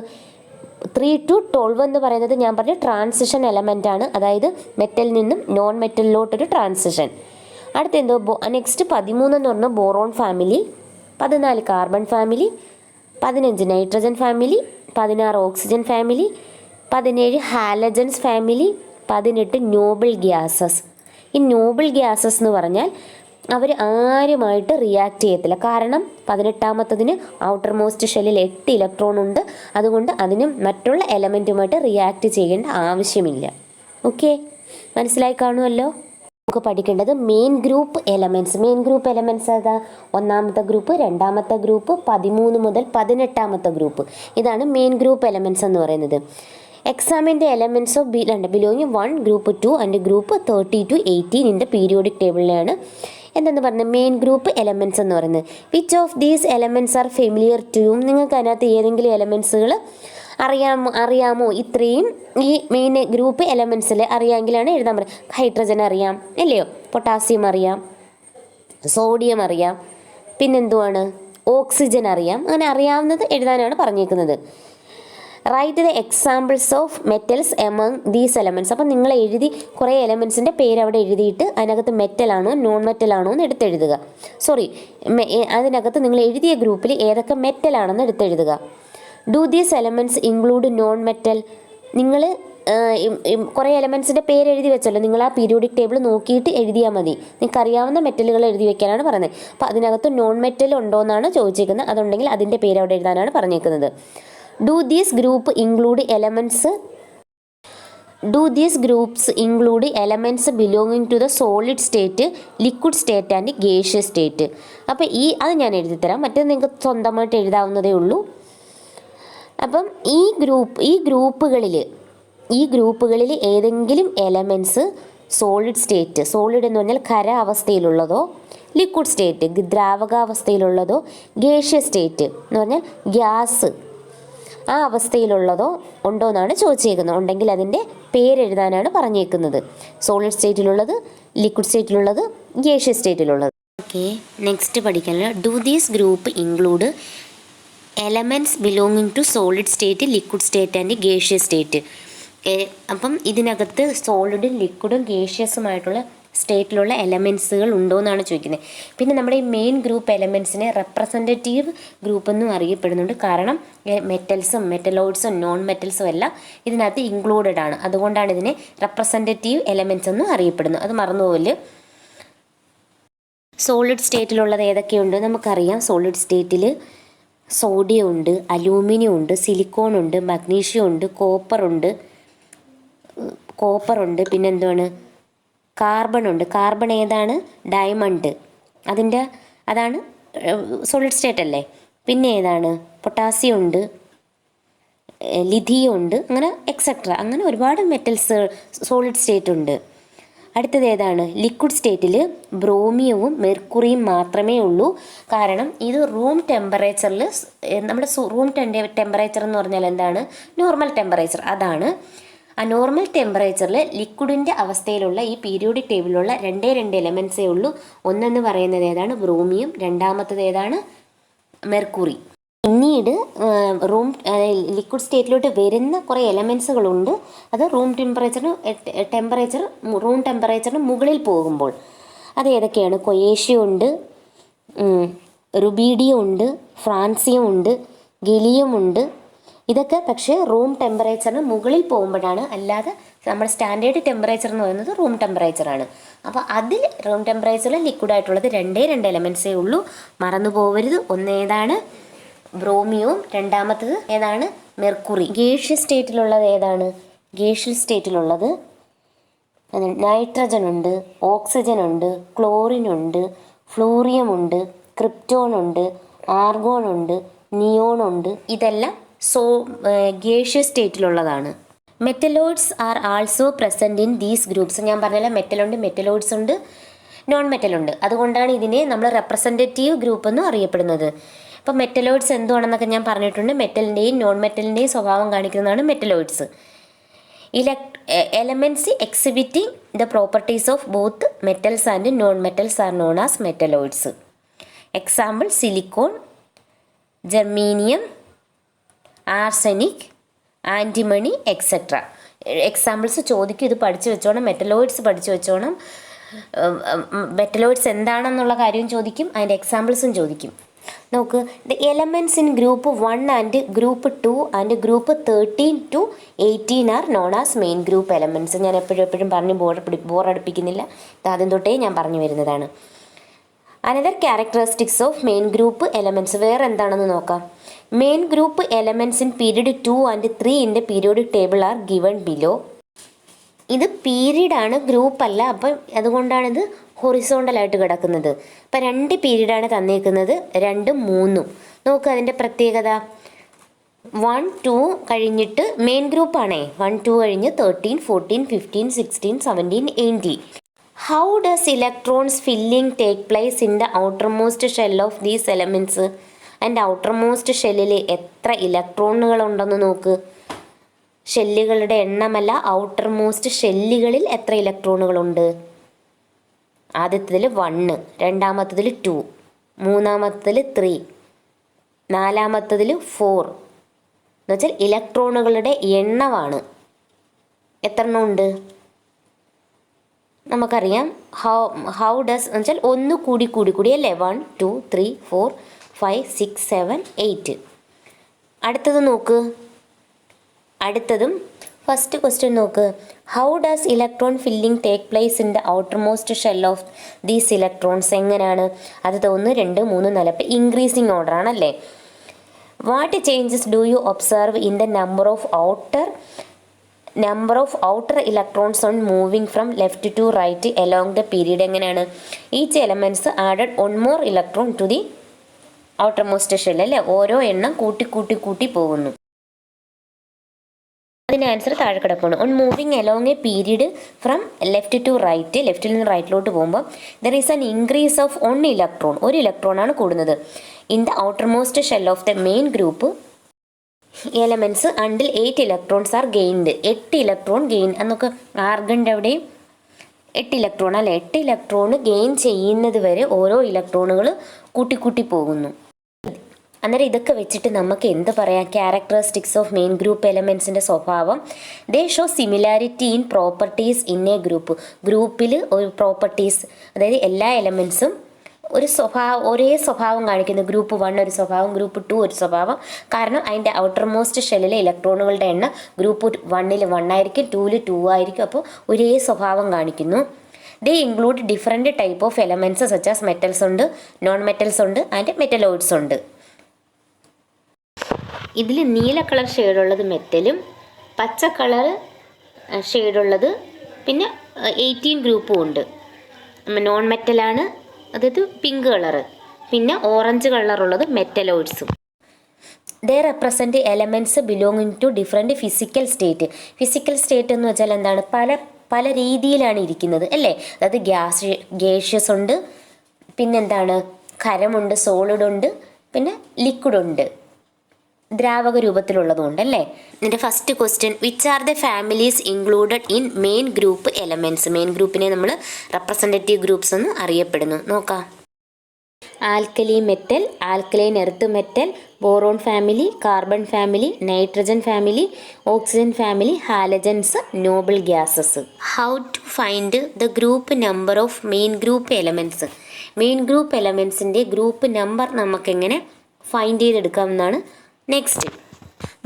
3 to 12 എന്ന് പറയുന്നത് ഞാൻ പറഞ്ഞ ട്രാൻസിഷൻ എലമെൻ്റ് ആണ്. അതായത് മെറ്റലിൽ നിന്നും നോൺ മെറ്റലിലോട്ടൊരു ട്രാൻസിഷൻ. അടുത്ത നെക്സ്റ്റ് 13 എന്ന് പറഞ്ഞാൽ boron family, 14 carbon family, 15 nitrogen family, 16 oxygen family, 17 halogens family, 18 Noble gases. ഈ നോബിൾ ഗ്യാസസ് എന്ന് പറഞ്ഞാൽ അവർ ആരുമായിട്ട് റിയാക്ട് ചെയ്യത്തില്ല. കാരണം 18ാമത്തതിന് ഔട്ടർ മോസ്റ്റ് ഷെല്ലിൽ 8 ഇലക്ട്രോൺ ഉണ്ട്. അതുകൊണ്ട് അതിനും മറ്റുള്ള എലമെൻറ്റുമായിട്ട് റിയാക്ട് ചെയ്യേണ്ട ആവശ്യമില്ല. ഓക്കെ, മനസ്സിലായി കാണുമല്ലോ. നമുക്ക് പഠിക്കേണ്ടത് മെയിൻ ഗ്രൂപ്പ് എലമെൻറ്റ്സ് ഏതാ? 1ാമത്തെ ഗ്രൂപ്പ്, 2ാമത്തെ ഗ്രൂപ്പ്, 13 മുതൽ 18ാമത്തെ ഗ്രൂപ്പ്. ഇതാണ് മെയിൻ ഗ്രൂപ്പ് എലമെൻറ്റ്സ് എന്ന് പറയുന്നത്. എക്സാമിൻ്റെ elements of belonging 1 group 2 and group 30 to 18 in the periodic ടേബിളിലാണ് എന്തെന്ന് പറഞ്ഞത് മെയിൻ ഗ്രൂപ്പ് എലമെൻറ്റ്സ് എന്ന് പറയുന്നത്. Which of these elements are familiar to you? നിങ്ങൾക്ക് അതിനകത്ത് ഏതെങ്കിലും എലമെൻറ്റ്സുകൾ അറിയാമോ? ഇത്രയും ഈ മെയിൻ ഗ്രൂപ്പ് എലമെൻറ്റ്സിൽ അറിയാമെങ്കിലാണ് എഴുതാൻ പറയുക. ഹൈഡ്രജൻ അറിയാം അല്ലയോ, പൊട്ടാസ്യം അറിയാം, സോഡിയം അറിയാം, പിന്നെന്തുവാണ്, ഓക്സിജൻ അറിയാം. അങ്ങനെ അറിയാവുന്നത് എഴുതാനാണ് പറഞ്ഞേക്കുന്നത്. Write the examples of metals among these elements. അപ്പം നിങ്ങൾ കുറേ എലമെൻറ്റ്സിൻ്റെ പേര് അവിടെ എഴുതിയിട്ട് അതിനകത്ത് മെറ്റലാണോ നോൺ മെറ്റലാണോ എന്ന് എടുത്തെഴുതുക. അതിനകത്ത് നിങ്ങൾ എഴുതിയ ഗ്രൂപ്പിൽ ഏതൊക്കെ മെറ്റലാണെന്ന് എടുത്തെഴുതുക. Do these elements include non metal? നിങ്ങൾ കുറേ എലമെൻറ്റ്സിൻ്റെ പേര് എഴുതി വെച്ചല്ലോ, നിങ്ങൾ ആ പീരിയോഡിക് ടേബിൾ നോക്കിയിട്ട് എഴുതിയാൽ മതി. നിങ്ങൾക്ക് അറിയാവുന്ന മെറ്റലുകൾ എഴുതി വെക്കാനാണ് പറയുന്നത്. അപ്പോൾ അതിനകത്ത് നോൺ മെറ്റൽ ഉണ്ടോ എന്നാണ് ചോദിച്ചിരിക്കുന്നത്. അതുണ്ടെങ്കിൽ അതിൻ്റെ പേര് അവിടെ എഴുതാനാണ് പറഞ്ഞേക്കുന്നത്. Do these groups include elements belonging to the solid state, liquid state and gaseous state? അപ്പോൾ അത് ഞാൻ എഴുതിത്തരാം, മറ്റേത് നിങ്ങൾക്ക് സ്വന്തമായിട്ട് എഴുതാവുന്നതേ ഉള്ളൂ. അപ്പം ഈ ഗ്രൂപ്പുകളിൽ ഏതെങ്കിലും എലമെൻറ്റ്സ് സോളിഡ് എന്ന് പറഞ്ഞാൽ ഖര അവസ്ഥയിലുള്ളതോ, ലിക്വിഡ് സ്റ്റേറ്റ് ദ്രാവകാവസ്ഥയിലുള്ളതോ, ഗേഷ്യസ് സ്റ്റേറ്റ് എന്ന് പറഞ്ഞാൽ ഗ്യാസ് ആ അവസ്ഥയിലുള്ളതോ ഉണ്ടോ എന്നാണ് ചോദിച്ചേക്കുന്നത്. ഉണ്ടെങ്കിൽ അതിൻ്റെ പേരെഴുതാനാണ് പറഞ്ഞേക്കുന്നത്. സോളിഡ് സ്റ്റേറ്റിലുള്ളത്, ലിക്വിഡ് സ്റ്റേറ്റിലുള്ളത്, ഗേഷ്യസ് സ്റ്റേറ്റിലുള്ളത്. ഓക്കെ, നെക്സ്റ്റ് പഠിക്കാനുള്ളത് do these group include elements belonging to solid state, liquid state and gaseous state. അപ്പം ഇതിനകത്ത് സോളിഡും ലിക്വിഡും ഗേഷ്യസുമായിട്ടുള്ള സ്റ്റേറ്റിലുള്ള എലമെൻറ്റ്സുകൾ ഉണ്ടോ എന്നാണ് ചോദിക്കുന്നത്. പിന്നെ നമ്മുടെ ഈ മെയിൻ ഗ്രൂപ്പ് എലമെൻറ്റ്സിനെ റെപ്രസെൻറ്റേറ്റീവ് ഗ്രൂപ്പ് എന്നും അറിയപ്പെടുന്നുണ്ട്. കാരണം മെറ്റൽസും മെറ്റലോയിഡ്സും നോൺ മെറ്റൽസും എല്ലാം ഇതിനകത്ത് ഇൻക്ലൂഡഡ് ആണ്. അതുകൊണ്ടാണ് ഇതിനെ റെപ്രസെൻറ്റേറ്റീവ് എലമെൻറ്റ്സ് എന്നും അറിയപ്പെടുന്നു. അത് മറന്നുപോകല്. സോളിഡ് സ്റ്റേറ്റിലുള്ളത് ഏതൊക്കെയുണ്ട് നമുക്കറിയാം. സോളിഡ് സ്റ്റേറ്റിൽ സോഡിയം ഉണ്ട്, അലൂമിനിയം ഉണ്ട്, സിലിക്കോൺ ഉണ്ട്, മഗ്നീഷ്യം ഉണ്ട്, കോപ്പർ ഉണ്ട്, പിന്നെന്താണ്, കാർബൺ ഉണ്ട്. കാർബൺ ഏതാണ്? ഡയമണ്ട്. അതാണ് സോളിഡ് സ്റ്റേറ്റ് അല്ലേ. പിന്നെ ഏതാണ്? പൊട്ടാസ്യം ഉണ്ട്, ലിഥിയം ഉണ്ട്, അങ്ങനെ എക്സെട്ര. അങ്ങനെ ഒരുപാട് മെറ്റൽസ് സോളിഡ് സ്റ്റേറ്റ് ഉണ്ട്. അടുത്തത് ഏതാണ്? ലിക്വിഡ് സ്റ്റേറ്റിൽ ബ്രോമിയവും മെർക്കുറിയും മാത്രമേ ഉള്ളൂ. കാരണം ഇത് റൂം ടെമ്പറേച്ചറിൽ, നമ്മുടെ റൂം ടെമ്പറേച്ചർ എന്ന് പറഞ്ഞാൽ എന്താണ്? Normal temperature. അതാണ് ആ നോർമൽ ടെമ്പറേച്ചറിൽ ലിക്വിഡിൻ്റെ അവസ്ഥയിലുള്ള ഈ പീരിയോഡിക് ടേബിളിലുള്ള രണ്ട് എലമെൻസേ ഉള്ളൂ. ഒന്നെന്ന് പറയുന്നത് ഏതാണ്? ബ്രോമിയം. രണ്ടാമത്തത് ഏതാണ്? മെർക്കുറി. പിന്നീട് ലിക്വിഡ് സ്റ്റേറ്റിലോട്ട് വരുന്ന കുറേ എലമെൻസുകളുണ്ട്. അത് റൂം ടെമ്പറേച്ചറിന് മുകളിൽ പോകുമ്പോൾ. അത് ഏതൊക്കെയാണ്? കൊയേഷ്യം ഉണ്ട്, റുബീഡിയം ഉണ്ട്, ഫ്രാൻസിയം ഉണ്ട്, ഗെലിയം ഉണ്ട്. ഇതൊക്കെ പക്ഷേ റൂം ടെമ്പറേച്ചറിന് മുകളിൽ പോകുമ്പോഴാണ്. അല്ലാതെ നമ്മുടെ സ്റ്റാൻഡേർഡ് ടെമ്പറേച്ചർ എന്ന് പറയുന്നത് റൂം ടെമ്പറേച്ചറാണ്. അപ്പോൾ അതിൽ റൂം ടെമ്പറേച്ചറിൽ ലിക്വിഡായിട്ടുള്ളത് രണ്ട് എലമെൻസേ ഉള്ളൂ. മറന്നു പോകരുത്. ഒന്നേതാണ്? ബ്രോമിയവും. രണ്ടാമത്തത് ഏതാണ്? മെർക്കുറി. ഗേഷ്യസ് സ്റ്റേറ്റിലുള്ളത് ഏതാണ്? ഗേഷ്യസ് സ്റ്റേറ്റിലുള്ളത് നൈട്രജൻ ഉണ്ട്, ഓക്സിജൻ ഉണ്ട്, ക്ലോറിൻ ഉണ്ട്, ഫ്ലൂറിയം ഉണ്ട്, ക്രിപ്റ്റോൺ ഉണ്ട്, ആർഗോൺ ഉണ്ട്, നിയോൺ ഉണ്ട്. ഇതെല്ലാം ഗേഷ്യസ് സ്റ്റേറ്റിലുള്ളതാണ്. Metalloids are also present in these groups. ഞാൻ പറഞ്ഞല്ലോ, മെറ്റലുണ്ട്, മെറ്റലോയിഡ്സ് ഉണ്ട്, നോൺ മെറ്റലുണ്ട്. അതുകൊണ്ടാണ് ഇതിനെ നമ്മൾ റെപ്രസെൻറ്റേറ്റീവ് ഗ്രൂപ്പ് എന്നും അറിയപ്പെടുന്നത്. അപ്പോൾ മെറ്റലോയിഡ്സ് എന്തുവാണെന്നൊക്കെ ഞാൻ പറഞ്ഞിട്ടുണ്ട്. മെറ്റലിൻ്റെയും നോൺ മെറ്റലിൻ്റെയും സ്വഭാവം കാണിക്കുന്നതാണ് metalloids. Elements exhibiting the properties of both metals and non metals are known as metalloids. Example silicon, germanium, arsenic, antimony, etcetera. Examples ചോദിക്കും. ഇത് പഠിച്ചു വെച്ചോണം. മെറ്റലോയിഡ്സ് പഠിച്ചു വെച്ചോണം. മെറ്റലോയിഡ്സ് എന്താണെന്നുള്ള കാര്യം ചോദിക്കും. അതിൻ്റെ എക്സാമ്പിൾസും ചോദിക്കും. നോക്ക്, the elements in group 1 and group 2 and group 13 to 18 are known as main group elements. ഞാൻ എപ്പോഴും പറഞ്ഞ് ബോറടിപ്പിക്കുന്നില്ല. ആദ്യം തൊട്ടേ ഞാൻ പറഞ്ഞു വരുന്നതാണ്. Another characteristics of main group elements വേറെ എന്താണെന്ന് നോക്കാം. Main group elements in period 2 and 3 in the periodic table are given below. ഇത് പീരീഡാണ്, ഗ്രൂപ്പല്ല. അപ്പം അതുകൊണ്ടാണിത് ഹൊറിസോണ്ടലായിട്ട് കിടക്കുന്നത്. അപ്പം 2 പീരീഡാണ് തന്നേക്കുന്നത്, 2ഉം 3ഉം. നോക്കുക അതിൻ്റെ പ്രത്യേകത. 1, 2 കഴിഞ്ഞിട്ട് മെയിൻ ഗ്രൂപ്പാണേ. 1, 2 കഴിഞ്ഞ് 13, 14, 15, 16, 17, 18. How does electrons filling take place in the outermost shell of these elements? അതിൻ്റെ ഔട്ടർമോസ്റ്റ് ഷെല്ലിൽ എത്ര ഇലക്ട്രോണുകളുണ്ടെന്ന് നോക്ക്. ഷെല്ലുകളുടെ എണ്ണമല്ല, ഔട്ടർമോസ്റ്റ് ഷെല്ലുകളിൽ എത്ര ഇലക്ട്രോണുകളുണ്ട്? ആദ്യത്തതിൽ 1, രണ്ടാമത്തതിൽ 2, മൂന്നാമത്തതിൽ 3, നാലാമത്തതിൽ 4. എന്നുവെച്ചാൽ ഇലക്ട്രോണുകളുടെ എണ്ണമാണ്. എത്ര എണ്ണം ഉണ്ട് നമുക്കറിയാം. ഹൗ ഡസ് എന്ന് വെച്ചാൽ ഒന്ന് കൂടി അല്ലേ? 1, 2, 3, 4, 5, 6, 7, 8. അടുത്തത് നോക്ക്. അടുത്തതും ഫസ്റ്റ് ക്വസ്റ്റ്യൻ നോക്ക്. How does electron filling take place in the outermost shell of these electrons? എങ്ങനെയാണ്? അത് 1, 2, 3, 4. അപ്പം ഇൻക്രീസിങ് ഓർഡർ ആണല്ലേ. What changes do you observe in the number of outer electrons on moving from left to right along the period? എങ്ങനെയാണ്? Each elements added 1 more electron to the outermost shell അല്ലേ. ഓരോ എണ്ണം കൂട്ടി പോകുന്നു. അതിൻ്റെ answer താഴെ കിടക്കുകയാണ്. On moving along a period from left to right, ലെഫ്റ്റിൽ നിന്ന് റൈറ്റിലോട്ട് പോകുമ്പോൾ there is an increase of 1 electron. 1 ഇലക്ട്രോണാണ് കൂടുന്നത്. In the outermost shell of the main group elements until 8 electrons are gained. 8 electron gain എന്നൊക്കെ. ആർഗണിൻ്റെ അവിടെയും 8 ഇലക്ട്രോൺ അല്ലെ. 8 ഇലക്ട്രോൺ ഗെയിൻ ചെയ്യുന്നത് വരെ ഓരോ ഇലക്ട്രോണുകൾ കൂട്ടി പോകുന്നു. അന്നേരം ഇതൊക്കെ വെച്ചിട്ട് നമുക്ക് എന്ത് പറയാം? ക്യാരക്ടറിസ്റ്റിക്സ് ഓഫ് മെയിൻ ഗ്രൂപ്പ് എലമെൻറ്റ്സിൻ്റെ സ്വഭാവം. ദേ show similarity in properties in A group. ഗ്രൂപ്പിൽ ഒരു പ്രോപ്പർട്ടീസ്, അതായത് എല്ലാ എലമെൻറ്റ്സും ഒരേ സ്വഭാവം കാണിക്കുന്നു. ഗ്രൂപ്പ് 1 ഒരു സ്വഭാവം, ഗ്രൂപ്പ് 2 ഒരു സ്വഭാവം. കാരണം അതിൻ്റെ ഔട്ടർമോസ്റ്റ് ഷെല്ലിലെ ഇലക്ട്രോണുകളുടെ എണ്ണം ഗ്രൂപ്പ് 1 1 ആയിരിക്കും, 2 2 ആയിരിക്കും. അപ്പോൾ ഒരേ സ്വഭാവം കാണിക്കുന്നു. They include different type of elements such as metals ഉണ്ട്, നോൺ മെറ്റൽസ് ഉണ്ട് ആൻഡ് മെറ്റലോയിഡ്സ് ഉണ്ട്. ഇതിൽ നീല കളർ ഷെയ്ഡുള്ളത് മെറ്റലും പച്ച കളർ ഷെയ്ഡുള്ളത് പിന്നെ 18 ഗ്രൂപ്പും ഉണ്ട്. നോൺ മെറ്റലാണ്, അതായത് പിങ്ക് കളറ്. പിന്നെ ഓറഞ്ച് കളറുള്ളത് മെറ്റലോയിഡ്സും. They represent elements belonging to different physical state. Physical state എന്ന് വെച്ചാൽ എന്താണ്? പല രീതിയിലാണ് ഇരിക്കുന്നത് അല്ലേ. അതായത് ഗേഷ്യസ് ഉണ്ട്, പിന്നെന്താണ് ഖരമുണ്ട്, സോളിഡ് ഉണ്ട്, പിന്നെ ലിക്വിഡ് ഉണ്ട്, ദ്രാവക രൂപത്തിലുള്ളതുകൊണ്ട് അല്ലേ. ഇതിൻ്റെ first question, which are the families included in main group elements. Main ഗ്രൂപ്പിനെ നമ്മൾ റെപ്രസെൻറ്റേറ്റീവ് ഗ്രൂപ്പ്സ് എന്ന് അറിയപ്പെടുന്നു. നോക്കാം. Alkali metal, alkaline earth metal, boron family, carbon family, nitrogen family, oxygen family, halogens, noble gases. How to find the group number of main group elements. Main group എലമെൻറ്റ്സിൻ്റെ group number നമുക്കെങ്ങനെ find ചെയ്തെടുക്കാമെന്നാണ് next.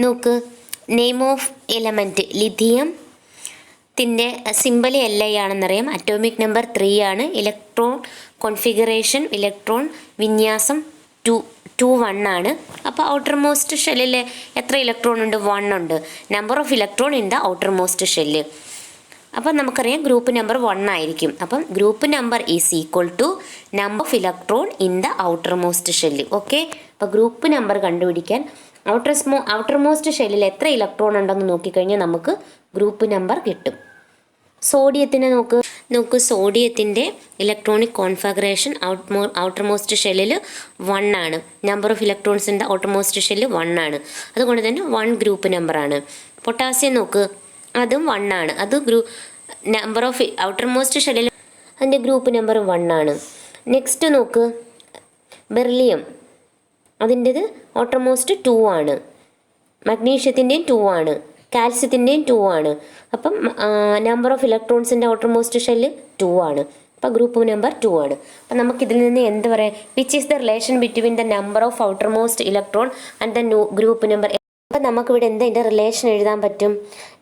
നോക്ക്, name of element lithium ത്തിൻ്റെ symbol Li ആണെന്നറിയാം. Atomic number 3 ആണ്. Electron configuration, electron വിന്യാസം 2 ആണ്. അപ്പോൾ ഔട്ടർ മോസ്റ്റ് ഷെല്ലിൽ എത്ര ഇലക്ട്രോൺ ഉണ്ട്? 1 ഉണ്ട്. Number of electron in the outer most shell. അപ്പം നമുക്കറിയാം ഗ്രൂപ്പ് നമ്പർ 1 ആയിരിക്കും. അപ്പം group number is equal to number of electron in the outer most shell. Okay. അപ്പോൾ ഗ്രൂപ്പ് നമ്പർ കണ്ടുപിടിക്കാൻ ഔട്ടർ മോസ്റ്റ് ഷെല്ലിൽ എത്ര ഇലക്ട്രോൺ ഉണ്ടെന്ന് നോക്കിക്കഴിഞ്ഞാൽ നമുക്ക് ഗ്രൂപ്പ് നമ്പർ കിട്ടും. സോഡിയത്തിനെ നോക്ക് സോഡിയത്തിൻ്റെ ഇലക്ട്രോണിക് കോൺഫിഗറേഷൻ ഔട്ടർ മോസ്റ്റ് ഷെല്ലിൽ 1 ആണ്. നമ്പർ ഓഫ് ഇലക്ട്രോൺസിൻ്റെ ഔട്ടർ മോസ്റ്റ് ഷെല്ല് 1 ആണ്. അതുകൊണ്ട് തന്നെ 1 ഗ്രൂപ്പ് നമ്പറാണ്. പൊട്ടാസ്യം നോക്ക്, അതും 1 ആണ്. അത് നമ്പർ ഓഫ് ഔട്ടർ മോസ്റ്റ് ഷെല്ലിൽ അതിൻ്റെ ഗ്രൂപ്പ് നമ്പർ 1 ആണ്. നെക്സ്റ്റ് നോക്ക്, ബെർലിയം, അതിൻ്റെത് ഔട്ടർ മോസ്റ്റ് 2 ആണ്. മഗ്നീഷ്യത്തിൻ്റെയും 2 ആണ്. കാൽസ്യത്തിൻ്റെയും 2 ആണ്. അപ്പം നമ്പർ ഓഫ് ഇലക്ട്രോൺസിൻ്റെ ഔട്ടർ മോസ്റ്റ് ഷെല്ല് 2 ആണ്. അപ്പം ഗ്രൂപ്പ് നമ്പർ 2 ആണ്. അപ്പം നമുക്കിതിൽ നിന്ന് എന്ത് പറയാം? Which is the relation between the number of outer most electron and the group number. അപ്പം നമുക്കിവിടെ ഇതിൻ്റെ റിലേഷൻ എഴുതാൻ പറ്റും.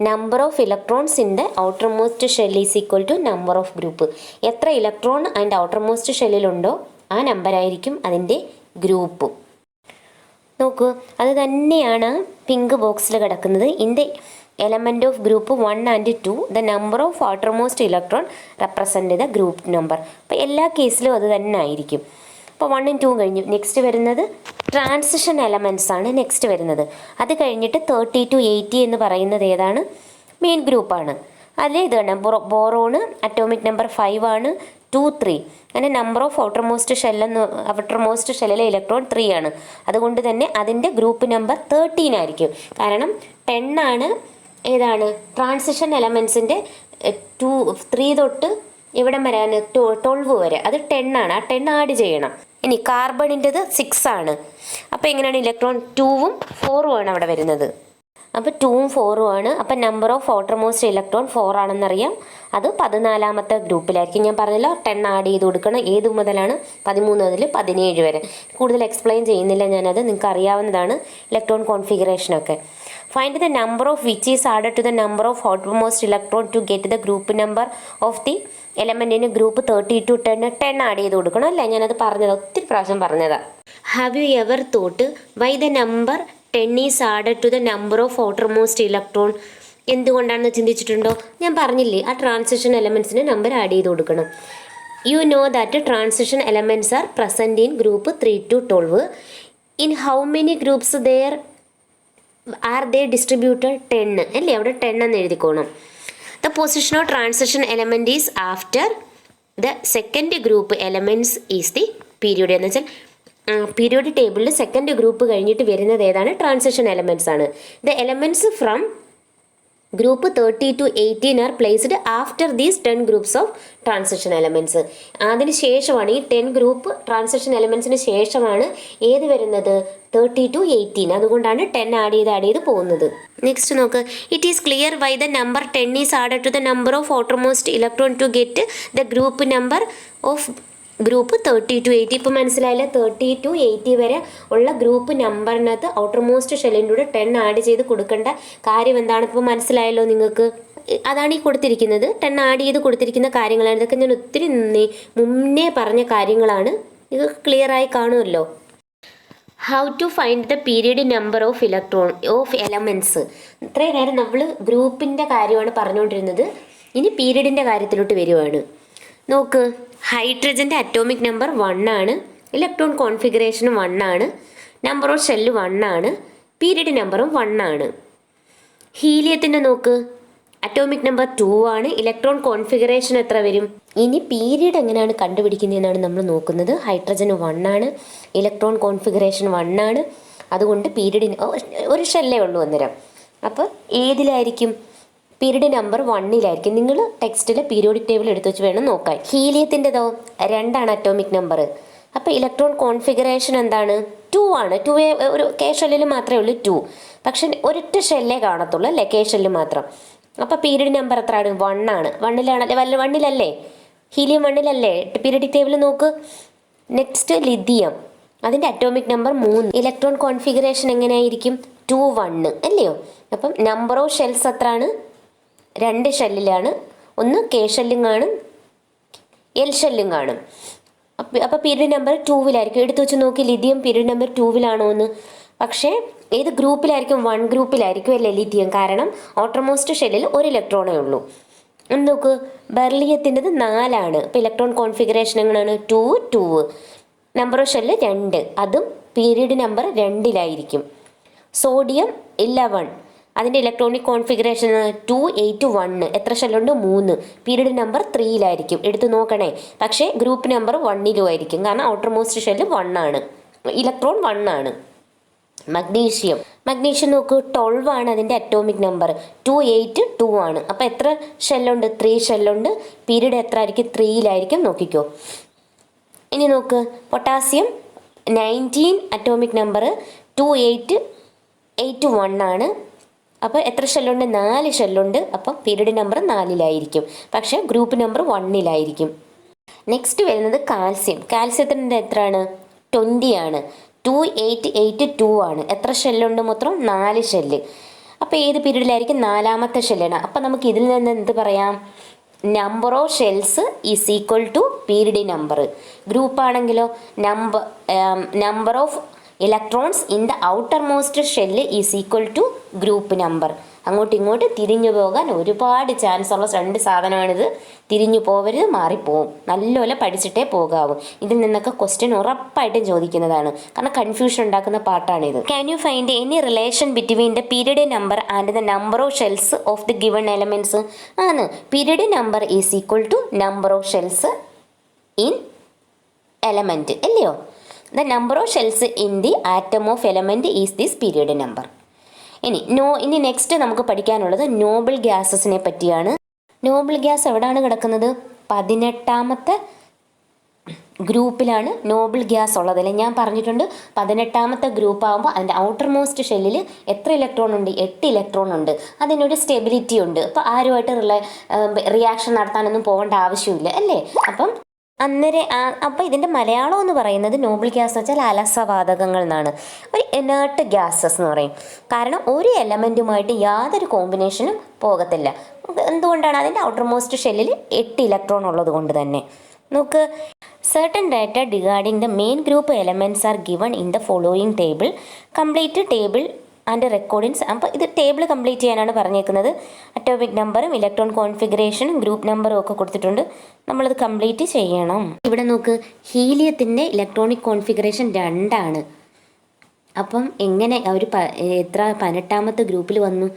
Number of electrons in the outer most shell is equal to number of group. എത്ര ഇലക്ട്രോൺ അതിൻ്റെ outermost ഷെല്ലിലുണ്ടോ ആ നമ്പറായിരിക്കും അതിൻ്റെ ഗ്രൂപ്പ്. നോക്കൂ, അത് തന്നെയാണ് പിങ്ക് ബോക്സിൽ കിടക്കുന്നത്. In the element of group 1 and 2 the number of outer most electron represent the group number. അപ്പോൾ എല്ലാ കേസിലും അത് തന്നെ ആയിരിക്കും. അപ്പോൾ 1ഉം 2ഉം കഴിഞ്ഞു. നെക്സ്റ്റ് വരുന്നത് ട്രാൻസിഷൻ എലമെൻറ്റ്സ് ആണ് നെക്സ്റ്റ് വരുന്നത്. അത് കഴിഞ്ഞിട്ട് 30 to 80 എന്ന് പറയുന്നത് ഏതാണ്? മെയിൻ ഗ്രൂപ്പാണ്. അതിൽ ഇത് തന്നെ ബോറോണ് അറ്റോമിക് നമ്പർ 5 ആണ്. 2, 3 അങ്ങനെ നമ്പർ ഓഫ് ഔട്ടർ മോസ്റ്റ് ഷെല്ലിലെ ഇലക്ട്രോൺ 3 ആണ്. അതുകൊണ്ട് തന്നെ അതിൻ്റെ ഗ്രൂപ്പ് നമ്പർ 13 ആയിരിക്കും. കാരണം 10 ആണ് ഏതാണ് ട്രാൻസിഷൻ എലമെൻസിൻ്റെ 3 തൊട്ട് എവിടം വരെയാണ് 12 വരെ. അത് 10 ആണ്. ആ 10 ആഡ് ചെയ്യണം. ഇനി കാർബണിൻ്റെത് 6 ആണ്. അപ്പോൾ എങ്ങനെയാണ് ഇലക്ട്രോൺ 2ഉം 4ഉം ആണ് അവിടെ വരുന്നത്. അപ്പോൾ 2ഉം 4ഉം ആണ്. അപ്പം number of outer most electron 4 ആണെന്നറിയാം. അത് 14ാമത്തെ ഗ്രൂപ്പിലായിരിക്കും. ഞാൻ പറഞ്ഞല്ലോ 10 ആഡ് ചെയ്ത് കൊടുക്കണം. ഏതു മുതലാണ്? 13 മുതൽ 17 വരെ. കൂടുതൽ എക്സ്പ്ലെയിൻ ചെയ്യുന്നില്ല ഞാനത്, നിങ്ങൾക്ക് അറിയാവുന്നതാണ് ഇലക്ട്രോൺ കോൺഫിഗറേഷനൊക്കെ. Find the number of which is added to the number of outer most electron to get the group number of the എലമെൻറ്റിന് ഗ്രൂപ്പ് 30 to 10 ആഡ് ചെയ്ത് കൊടുക്കണം അല്ലേ. ഞാനത് പറഞ്ഞതാണ്, ഒത്തിരി പ്രാവശ്യം പറഞ്ഞതാണ്. Have you ever thought why the number 10 is added to the number of outer most electron? എന്തുകൊണ്ടാണെന്ന് ചിന്തിച്ചിട്ടുണ്ടോ? ഞാൻ പറഞ്ഞില്ലേ, ആ ട്രാൻസിഷൻ എലമെൻറ്റ്സിന് നമ്പർ ആഡ് ചെയ്ത് കൊടുക്കണം. You know that transition elements are present in group 3 to 12. In how many groups there are they distributed? 10 അല്ലേ, അവിടെ 10 എന്ന് എഴുതിക്കോണം. The position of transition element is after the second group elements is the period. എന്ന് വെച്ചാൽ periodic ടേബിളിൽ second group കഴിഞ്ഞിട്ട് വരുന്നത് ഏതാണ്? ട്രാൻസിഷൻ എലമെൻറ്റ്സ് ആണ്. The elements from group 30 to 18 are placed after these 10 groups of transition elements. അതിന് ശേഷമാണ് ഈ 10 ഗ്രൂപ്പ് ട്രാൻസിഷൻ എലമെൻറ്റ്സിന് ശേഷമാണ് ഏത് വരുന്നത്? 30 to 18. അതുകൊണ്ടാണ് 10 ആഡ് ചെയ്ത് പോകുന്നത്. നെക്സ്റ്റ് നോക്ക്, it is clear why the number 10 is added to the number of outer most electron to get the group number of group 30 to 80. ഇപ്പോൾ മനസ്സിലായില്ല, 30 to 80 വരെ ഉള്ള ഗ്രൂപ്പ് നമ്പറിനകത്ത് ഔട്ടർ മോസ്റ്റ് ഷെല്ലിൻ്റെ കൂടെ 10 ആഡ് ചെയ്ത് കൊടുക്കേണ്ട കാര്യം എന്താണ് ഇപ്പോൾ മനസ്സിലായല്ലോ നിങ്ങൾക്ക്. അതാണ് ഈ കൊടുത്തിരിക്കുന്നത്, 10 ആഡ് ചെയ്ത് കൊടുത്തിരിക്കുന്ന കാര്യങ്ങളാണ്. ഇതൊക്കെ ഞാൻ ഒത്തിരി മുന്നേ പറഞ്ഞ കാര്യങ്ങളാണ്, ഇത് ക്ലിയറായി കാണുമല്ലോ. How to find the period number of elements. ഇത്രയും നേരം നമ്മൾ ഗ്രൂപ്പിൻ്റെ കാര്യമാണ് പറഞ്ഞുകൊണ്ടിരുന്നത്. ഇനി പീരിയഡിൻ്റെ കാര്യത്തിലോട്ട് വരുവാണ്. നോക്ക്, ഹൈഡ്രജൻ്റെ അറ്റോമിക് നമ്പർ 1 ആണ്. ഇലക്ട്രോൺ കോൺഫിഗറേഷനും 1 ആണ്. നമ്പർ ഓഫ് ഷെല്ല് 1 ആണ്. പീരിയഡ് നമ്പറും 1 ആണ്. ഹീലിയത്തിൻ്റെ നോക്ക്, അറ്റോമിക് നമ്പർ 2 ആണ്. ഇലക്ട്രോൺ കോൺഫിഗറേഷൻ എത്ര വരും? ഇനി പീരീഡ് എങ്ങനെയാണ് കണ്ടുപിടിക്കുന്നതെന്നാണ് നമ്മൾ നോക്കുന്നത്. ഹൈഡ്രജന് 1 ആണ്, ഇലക്ട്രോൺ കോൺഫിഗറേഷൻ 1 ആണ്. അതുകൊണ്ട് പീരീഡിന് ഒരു ഷെല്ലേ ഉള്ളൂ അന്നേരം. അപ്പോൾ ഏതിലായിരിക്കും? പീരീഡ് നമ്പർ 1 നിങ്ങൾ ടെക്സ്റ്റിൽ പീരിയോഡിക് ടേബിൾ എടുത്ത് വെച്ച് വേണം നോക്കാൻ. ഹീലിയത്തിൻ്റെതോ 2 ആണ് അറ്റോമിക് നമ്പർ. അപ്പോൾ ഇലക്ട്രോൺ കോൺഫിഗറേഷൻ എന്താണ്? 2 ആണ്. 2 ഒരു കെ ഷെല്ലിൽ മാത്രമേ ഉള്ളൂ 2. പക്ഷെ ഒരൊറ്റ ഷെല്ലേ കാണത്തുള്ളൂ അല്ലേ, കെ ഷെല്ല് മാത്രം. അപ്പോൾ പീരീഡ് നമ്പർ എത്രയാണ്? 1 ആണ്. 1-ിലല്ലേ ഹീലിയം 1-ിലല്ലേ? പീരിയോഡിക് ടേബിൾ നോക്ക്. നെക്സ്റ്റ് ലിഥിയം, അതിൻ്റെ അറ്റോമിക് നമ്പർ 3. ഇലക്ട്രോൺ കോൺഫിഗറേഷൻ എങ്ങനെയായിരിക്കും? 2 1 അല്ലയോ? അപ്പം നമ്പർ ഓഫ് ഷെൽസ് എത്രയാണ്? 2 ഷെല്ലിലാണ്. ഒന്ന് കെ ഷെല്ലും കാണും, എൽ ഷെല്ലും കാണും. അപ്പോൾ പീരീഡ് നമ്പർ 2-ിലായിരിക്കും. എടുത്തു വെച്ച് നോക്കി, ലിഥിയം പീരീഡ് നമ്പർ 2-ിലാണോ എന്ന്. പക്ഷേ ഏത് ഗ്രൂപ്പിലായിരിക്കും? 1 ഗ്രൂപ്പിലായിരിക്കും അല്ലേ ലിഥിയം. കാരണം ഔട്ടർമോസ്റ്റ് ഷെല്ലിൽ ഒരു ഇലക്ട്രോണേ ഉള്ളൂ. നോക്ക്, ബെർലിയത്തിൻ്റെത് 4 ആണ്. അപ്പോൾ ഇലക്ട്രോൺ കോൺഫിഗറേഷൻ എങ്ങനെയാണ്? 2 2. നമ്പർ ഓഫ് ഷെല്ല് 2, അതും പീരീഡ് നമ്പർ 2-ിലായിരിക്കും. സോഡിയം 11, അതിൻ്റെ ഇലക്ട്രോണിക് കോൺഫിഗറേഷൻ 2 8 1. എത്ര ഷെല്ലുണ്ട്? 3. Period number 3-ിലായിരിക്കും. എടുത്ത് നോക്കണേ. പക്ഷേ ഗ്രൂപ്പ് നമ്പർ 1-ലും ആയിരിക്കും. കാരണം ഔട്ടർമോസ്റ്റ് ഷെല്ല് 1 ആണ്, ഇലക്ട്രോൺ 1 ആണ്. മഗ്നീഷ്യം നോക്കൂ, 12 ആണ് അതിൻ്റെ അറ്റോമിക് നമ്പർ. 2 8 2 ആണ്. അപ്പോൾ എത്ര ഷെല്ലുണ്ട്? 3 ഷെല്ലുണ്ട്. പീരീഡ് എത്ര ആയിരിക്കും? 3-ിലായിരിക്കും. നോക്കിക്കോ. ഇനി നോക്ക്, പൊട്ടാസ്യം 19 അറ്റോമിക് നമ്പർ. 2 8 8 1 ആണ്. അപ്പോൾ എത്ര ഷെല്ലുണ്ട്? 4 ഷെല്ലുണ്ട്. അപ്പം പീരീഡ് നമ്പർ 4-ിലായിരിക്കും. പക്ഷേ ഗ്രൂപ്പ് നമ്പർ 1-ിലായിരിക്കും. നെക്സ്റ്റ് വരുന്നത് കാൽസ്യം. കാൽസ്യത്തിൻ്റെ എത്രയാണ്? 20 ആണ്. 2 8 8 2 ആണ്. എത്ര ഷെല്ലുണ്ട്? മൊത്തം 4 ഷെല്ല്. അപ്പോൾ ഏത് പീരീഡിലായിരിക്കും? 4-ാമത്തെ ഷെല്ലാണ്. അപ്പം നമുക്ക് ഇതിൽ നിന്ന് എന്ത് പറയാം? Number of shells is equal to period number. Group ആണെങ്കിലോ number of electrons in the outer most shell is equal to group number. അങ്ങോട്ടും ഇങ്ങോട്ട് തിരിഞ്ഞു പോകാൻ ഒരുപാട് ചാൻസ് ഉള്ള 2 സാധനമാണിത്. തിരിഞ്ഞു പോവരുത്, മാറിപ്പോവും. നല്ലപോലെ പഠിച്ചിട്ടേ പോകാവൂ. ഇതിൽ നിന്നൊക്കെ ക്വസ്റ്റ്യൻ ഉറപ്പായിട്ടും ചോദിക്കുന്നതാണ്. കാരണം കൺഫ്യൂഷൻ ഉണ്ടാക്കുന്ന പാർട്ടാണിത്. Can you find any relation between the period number and the number of shells of the given elements? ആണ്. Period number is equal to number of shells in element അല്ലയോ? The number of shells in the atom of element is this period number. ഇനി next നമുക്ക് പഠിക്കാനുള്ളത് നോബിൾ ഗ്യാസസിനെ പറ്റിയാണ്. Noble gas എവിടെയാണ് കിടക്കുന്നത്? 18-ാമത്തെ ഗ്രൂപ്പിലാണ് noble gas ഉള്ളതല്ലേ. ഞാൻ പറഞ്ഞിട്ടുണ്ട് 18-ാമത്തെ ഗ്രൂപ്പ് ആകുമ്പോൾ അതിൻ്റെ ഔട്ടർ മോസ്റ്റ് ഷെല്ലിൽ എത്ര ഇലക്ട്രോൺ ഉണ്ട്? 8 ഇലക്ട്രോൺ ഉണ്ട്. അതിനൊരു സ്റ്റെബിലിറ്റി ഉണ്ട്. അപ്പോൾ ആരുമായിട്ട് റിയാക്ഷൻ നടത്താനൊന്നും പോകേണ്ട ആവശ്യമില്ല അല്ലേ. അപ്പോൾ ഇതിൻ്റെ മലയാളം എന്ന് പറയുന്നത് നോബിൾ ഗ്യാസ് എന്ന് വെച്ചാൽ അലസവാതകങ്ങൾ എന്നാണ്. ഒരു എനേർട്ട് ഗ്യാസസ് എന്ന് പറയും. കാരണം ഒരു എലമെൻറ്റുമായിട്ട് യാതൊരു കോമ്പിനേഷനും പോകത്തില്ല. എന്തുകൊണ്ടാണ്? അതിൻ്റെ ഔട്ടർ മോസ്റ്റ് ഷെല്ലിൽ 8 ഇലക്ട്രോൺ ഉള്ളത് കൊണ്ട് തന്നെ. നോക്ക്, certain data regarding the main group elements are given in the following table. Complete table and recordings. അപ്പോൾ ഇത് ടേബിൾ കംപ്ലീറ്റ് ചെയ്യാനാണ് പറഞ്ഞേക്കുന്നത്. അറ്റോമിക് നമ്പറും ഇലക്ട്രോൺ കോൺഫിഗറേഷനും ഗ്രൂപ്പ് നമ്പറും ഒക്കെ കൊടുത്തിട്ടുണ്ട്. നമ്മളത് കംപ്ലീറ്റ് ചെയ്യണം. ഇവിടെ നോക്ക്, ഹീലിയത്തിൻ്റെ ഇലക്ട്രോണിക് കോൺഫിഗറേഷൻ 2 ആണ്. അപ്പം എങ്ങനെ അവർ എത്ര 18-ാമത്തെ ഗ്രൂപ്പിൽ വന്നു?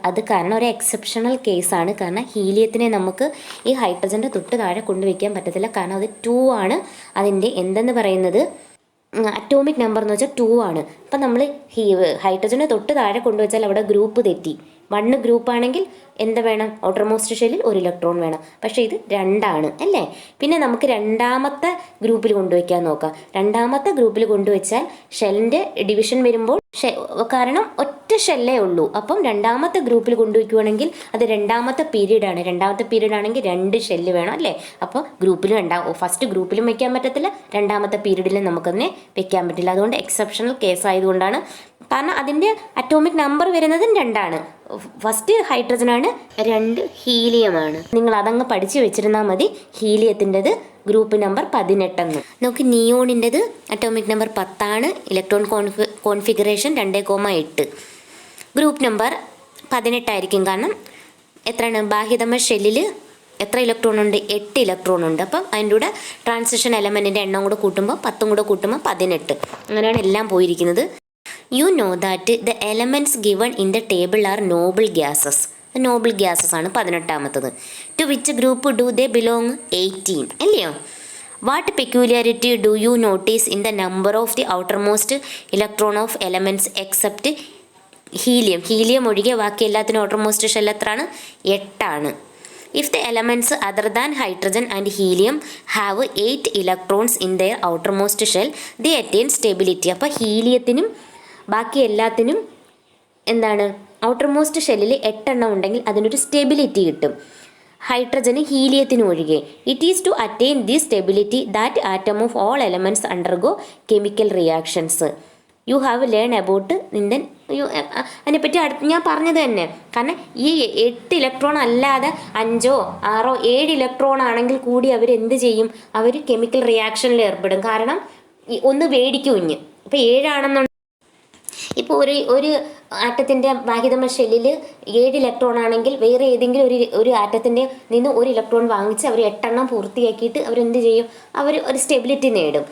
അത് കാരണം ഒരു എക്സെപ്ഷണൽ കേസാണ്. കാരണം ഹീലിയത്തിനെ നമുക്ക് ഈ ഹൈഡ്രജൻ്റെ തൊട്ട് താഴെ കൊണ്ടുവയ്ക്കാൻ പറ്റത്തില്ല. കാരണം അത് 2 ആണ്. അതിൻ്റെ എന്തെന്ന് പറയുന്നത് അറ്റോമിക് നമ്പർ എന്ന് വെച്ചാൽ 2 ആണ്. അപ്പം നമ്മൾ ഹൈഡ്രജനെ തൊട്ട് താഴെ കൊണ്ടുവച്ചാൽ അവിടെ ഗ്രൂപ്പ് തെറ്റി. 1 ഗ്രൂപ്പ് ആണെങ്കിൽ എന്ത് വേണം? ഔട്ടർമോസ്റ്റ് ഷെല്ലിൽ ഒരു ഇലക്ട്രോൺ വേണം. പക്ഷേ ഇത് 2 ആണ് അല്ലേ. പിന്നെ നമുക്ക് 2-ാമത്തെ ഗ്രൂപ്പിൽ കൊണ്ടുവയ്ക്കാൻ നോക്കാം. 2-ാമത്തെ ഗ്രൂപ്പിൽ കൊണ്ടുവച്ചാൽ ഷെല്ലിൻ്റെ ഡിവിഷൻ വരുമ്പോൾ കാരണം ഒറ്റ ഷെല്ലേ ഉള്ളൂ. അപ്പം 2-ാമത്തെ ഗ്രൂപ്പിൽ കൊണ്ടുവയ്ക്കുവാണെങ്കിൽ അത് 2-ാമത്തെ പീരീഡാണ്. 2-ാമത്തെ പീരീഡ് ആണെങ്കിൽ 2 ഷെല്ല് വേണം അല്ലേ. അപ്പോൾ ഗ്രൂപ്പിലും ഫസ്റ്റ് ഗ്രൂപ്പിലും വയ്ക്കാൻ പറ്റത്തില്ല, 2-ാമത്തെ പീരീഡിലും നമുക്കതിനെ വെക്കാൻ പറ്റില്ല. അതുകൊണ്ട് എക്സെപ്ഷണൽ കേസ് ആയതുകൊണ്ടാണ്. കാരണം അതിൻ്റെ അറ്റോമിക് നമ്പർ വരുന്നതും 2 ആണ്. ഫസ്റ്റ് ഹൈഡ്രജനാണ്, 2 ഹീലിയമാണ്. നിങ്ങൾ അതങ്ങ് പഠിച്ചു വെച്ചിരുന്നാൽ മതി. ഹീലിയത്തിൻ്റെത് ഗ്രൂപ്പ് നമ്പർ 18. നമുക്ക് നിയോണിൻ്റെത് അറ്റോമിക് നമ്പർ 10 ആണ്. Electron configuration 2,8. ഗ്രൂപ്പ് നമ്പർ 18 ആയിരിക്കും. കാരണം എത്രയാണ്? ബാഹ്യതമ ഷെല്ലിൽ എത്ര ഇലക്ട്രോൺ ഉണ്ട്? 8 ഇലക്ട്രോൺ ഉണ്ട്. അപ്പം അതിൻ്റെ കൂടെ ട്രാൻസിഷൻ എലമെൻറ്റിൻ്റെ എണ്ണം കൂടെ കൂട്ടുമ്പോൾ 10 കൂടെ കൂട്ടുമ്പോൾ 18. അങ്ങനെയാണ് എല്ലാം പോയിരിക്കുന്നത്. You know that the elements given in the table are noble gases. Noble gases ആണ് 18ാമത്തത്. To which group do they belong? 18 അല്ലയോ? What peculiarity do you notice in the number of the outermost electron of elements except helium? Helium ഒഴികെ ബാക്കി എല്ലാത്തിനും outermost shell എത്രയാണ്? 8 ആണ്. If the elements other than hydrogen and helium have 8 electrons in their outermost shell they attain stability. അപ്പോൾ ഹീലിയത്തിനും ബാക്കി എല്ലാത്തിനും എന്താണ്? ഔട്ടർമോസ്റ്റ് ഷെല്ലിൽ 8 ഉണ്ടെങ്കിൽ അതിനൊരു സ്റ്റെബിലിറ്റി കിട്ടും. ഹൈഡ്രജന് ഹീലിയത്തിനും ഒഴികെ. It is to attain the stability that atom of all elements undergo chemical reactions. You have learn about Indian അതിനെപ്പറ്റി ഞാൻ പറഞ്ഞത് തന്നെ. കാരണം ഈ 8 ഇലക്ട്രോൺ അല്ലാതെ 5, 6, 7 ഇലക്ട്രോൺ ആണെങ്കിൽ കൂടി അവർ എന്ത് ചെയ്യും? അവർ കെമിക്കൽ റിയാക്ഷനിൽ ഏർപ്പെടും. കാരണം ഒന്ന് വേടിക്കും കുഞ്ഞ്. ഇപ്പോൾ 7 ആണെന്നുണ്ടെങ്കിൽ ഇപ്പോൾ ഒരു ആറ്റത്തിൻ്റെ ബാഹ്യതമ ഷെല്ലിൽ 7 ഇലക്ട്രോൺ ആണെങ്കിൽ വേറെ ഏതെങ്കിലും ഒരു ആറ്റത്തിൻ്റെ നിന്ന് 1 ഇലക്ട്രോൺ വാങ്ങിച്ച് അവർ 8 പൂർത്തിയാക്കിയിട്ട് അവരെന്ത് ചെയ്യും? അവർ ഒരു സ്റ്റെബിലിറ്റി നേടും.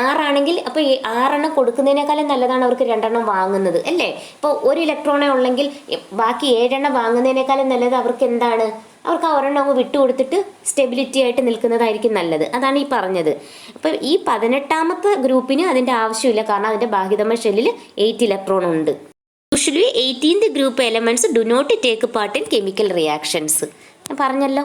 6 ആണെങ്കിൽ അപ്പോൾ 6 കൊടുക്കുന്നതിനേക്കാളും നല്ലതാണ് അവർക്ക് 2 വാങ്ങുന്നത് അല്ലേ? ഇപ്പോൾ 1 ഇലക്ട്രോണേ ഉള്ളെങ്കിൽ ബാക്കി 7 വാങ്ങുന്നതിനേക്കാളും നല്ലത് അവർക്ക് എന്താണ്? അവർക്ക് ആ ഒരെണ്ണം വിട്ടുകൊടുത്തിട്ട് സ്റ്റെബിലിറ്റി ആയിട്ട് നിൽക്കുന്നതായിരിക്കും നല്ലത്. അതാണ് ഈ പറഞ്ഞത്. അപ്പം ഈ 18ാമത്തെ ഗ്രൂപ്പിന് അതിൻ്റെ ആവശ്യമില്ല. കാരണം അതിൻ്റെ ബാഹ്യതമ ഷെല്ലിൽ 8 ഇലക്ട്രോൺ ഉണ്ട്. Usually 18th group elements do not take part in chemical reactions. ഞാൻ പറഞ്ഞല്ലോ,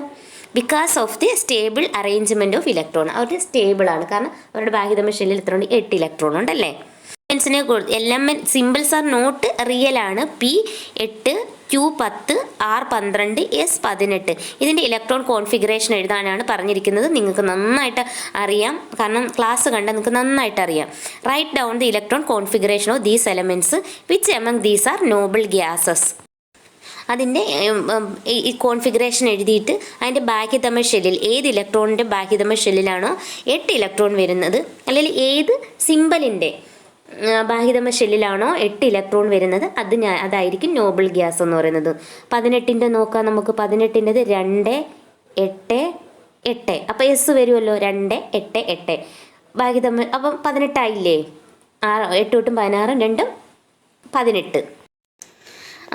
because of the stable arrangement of electron. അവർ സ്റ്റേബിൾ ആണ്. കാരണം അവരുടെ ബാഹ്യതമ ഷെല്ലിൽ എത്ര ഉണ്ട്? 8 ഇലക്ട്രോൺ ഉണ്ടല്ലേ. Element symbols are not real ആണ്. P8, Q10, R12, S18. ഇതിൻ്റെ ഇലക്ട്രോൺ കോൺഫിഗറേഷൻ എഴുതാനാണ് പറഞ്ഞിരിക്കുന്നത്. നിങ്ങൾക്ക് നന്നായിട്ട് അറിയാം, കാരണം ക്ലാസ് കണ്ടാൽ നിങ്ങൾക്ക് നന്നായിട്ട് അറിയാം. Write down the electron configuration of these elements which among these are noble gases. അതിൻ്റെ ഈ കോൺഫിഗറേഷൻ എഴുതിയിട്ട് അതിൻ്റെ ബാഹ്യതമ ഷെല്ലിൽ ഏത് ഇലക്ട്രോണിൻ്റെ ബാഹ്യതമ ഷെല്ലിലാണോ 8 ഇലക്ട്രോൺ വരുന്നത്, അല്ലെങ്കിൽ ഏത് സിമ്പലിൻ്റെ ബാഹ്യതമ ഷെല്ലിലാണോ 8 ഇലക്ട്രോൺ വരുന്നത് അതായിരിക്കും നോബിൾ ഗ്യാസ് എന്ന് പറയുന്നത്. 18ൻ്റെ നോക്കാം നമുക്ക്. 18ൻ്റെത് 2, 8, 8. അപ്പോൾ എസ് വരുമല്ലോ. 2, 8, 8 ബാഹ്യതമ. അപ്പം 18 ആയില്ലേ? 8 തൊട്ടും 16, 2, 18.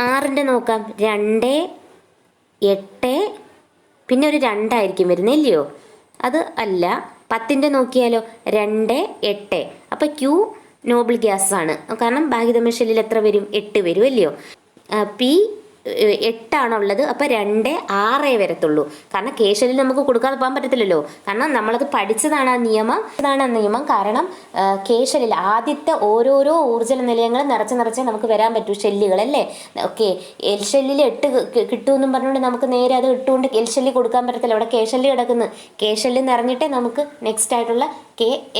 6ൻ്റെ നോക്കാം. 2, 8, പിന്നെ ഒരു 2 ആയിരിക്കും വരുന്നത് ഇല്ലയോ? അത് അല്ല. 10ൻ്റെ നോക്കിയാലോ? 2, 8. അപ്പോൾ Q നോബിൾ ഗ്യാസ് ആണ്. കാരണം ബാഹ്യതമ ഷെല്ലിൽ എത്ര വരും? 8 വരും അല്ലയോ? P8 ആണുള്ളത്. അപ്പോൾ 2, 6 വരത്തുള്ളൂ. കാരണം K ഷെല്ലിൽ നമുക്ക് കൊടുക്കാതെ പോകാൻ പറ്റത്തില്ലല്ലോ. കാരണം നമ്മളത് പഠിച്ചതാണ് ആ നിയമം. കാരണം K ഷെല്ലിൽ ആദ്യത്തെ ഓരോരോ ഊർജ്ജ നിലയങ്ങൾ നിറച്ച് നമുക്ക് വരാൻ പറ്റൂ ഷെല്ലുകൾ അല്ലേ? ഓക്കെ, എൽ ഷെല്ലിൽ 8 കിട്ടുമെന്നും പറഞ്ഞുകൊണ്ട് നമുക്ക് നേരെ അത് ഇട്ടുകൊണ്ട് എൽ ഷെല്ലിൽ കൊടുക്കാൻ പറ്റത്തില്ല. അവിടെ K ഷെല്ല് കിടക്കുന്നു. K ഷെല്ലിൽ നിറഞ്ഞിട്ടേ നമുക്ക് നെക്സ്റ്റ് ആയിട്ടുള്ള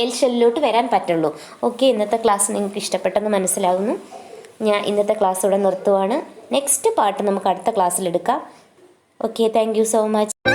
എൽ ഷെല്ലിലോട്ട് വരാൻ പറ്റുള്ളൂ. ഓക്കെ, ഇന്നത്തെ ക്ലാസ് നിങ്ങൾക്ക് ഇഷ്ടപ്പെട്ടെന്ന് മനസ്സിലാകുന്നു. ഞാൻ ഇന്നത്തെ ക്ലാസ് ഇവിടെ നിർത്തുവാണ്. നെക്സ്റ്റ് പാർട്ട് നമുക്ക് അടുത്ത ക്ലാസ്സിൽ എടുക്കാം. Okay, thank you so much.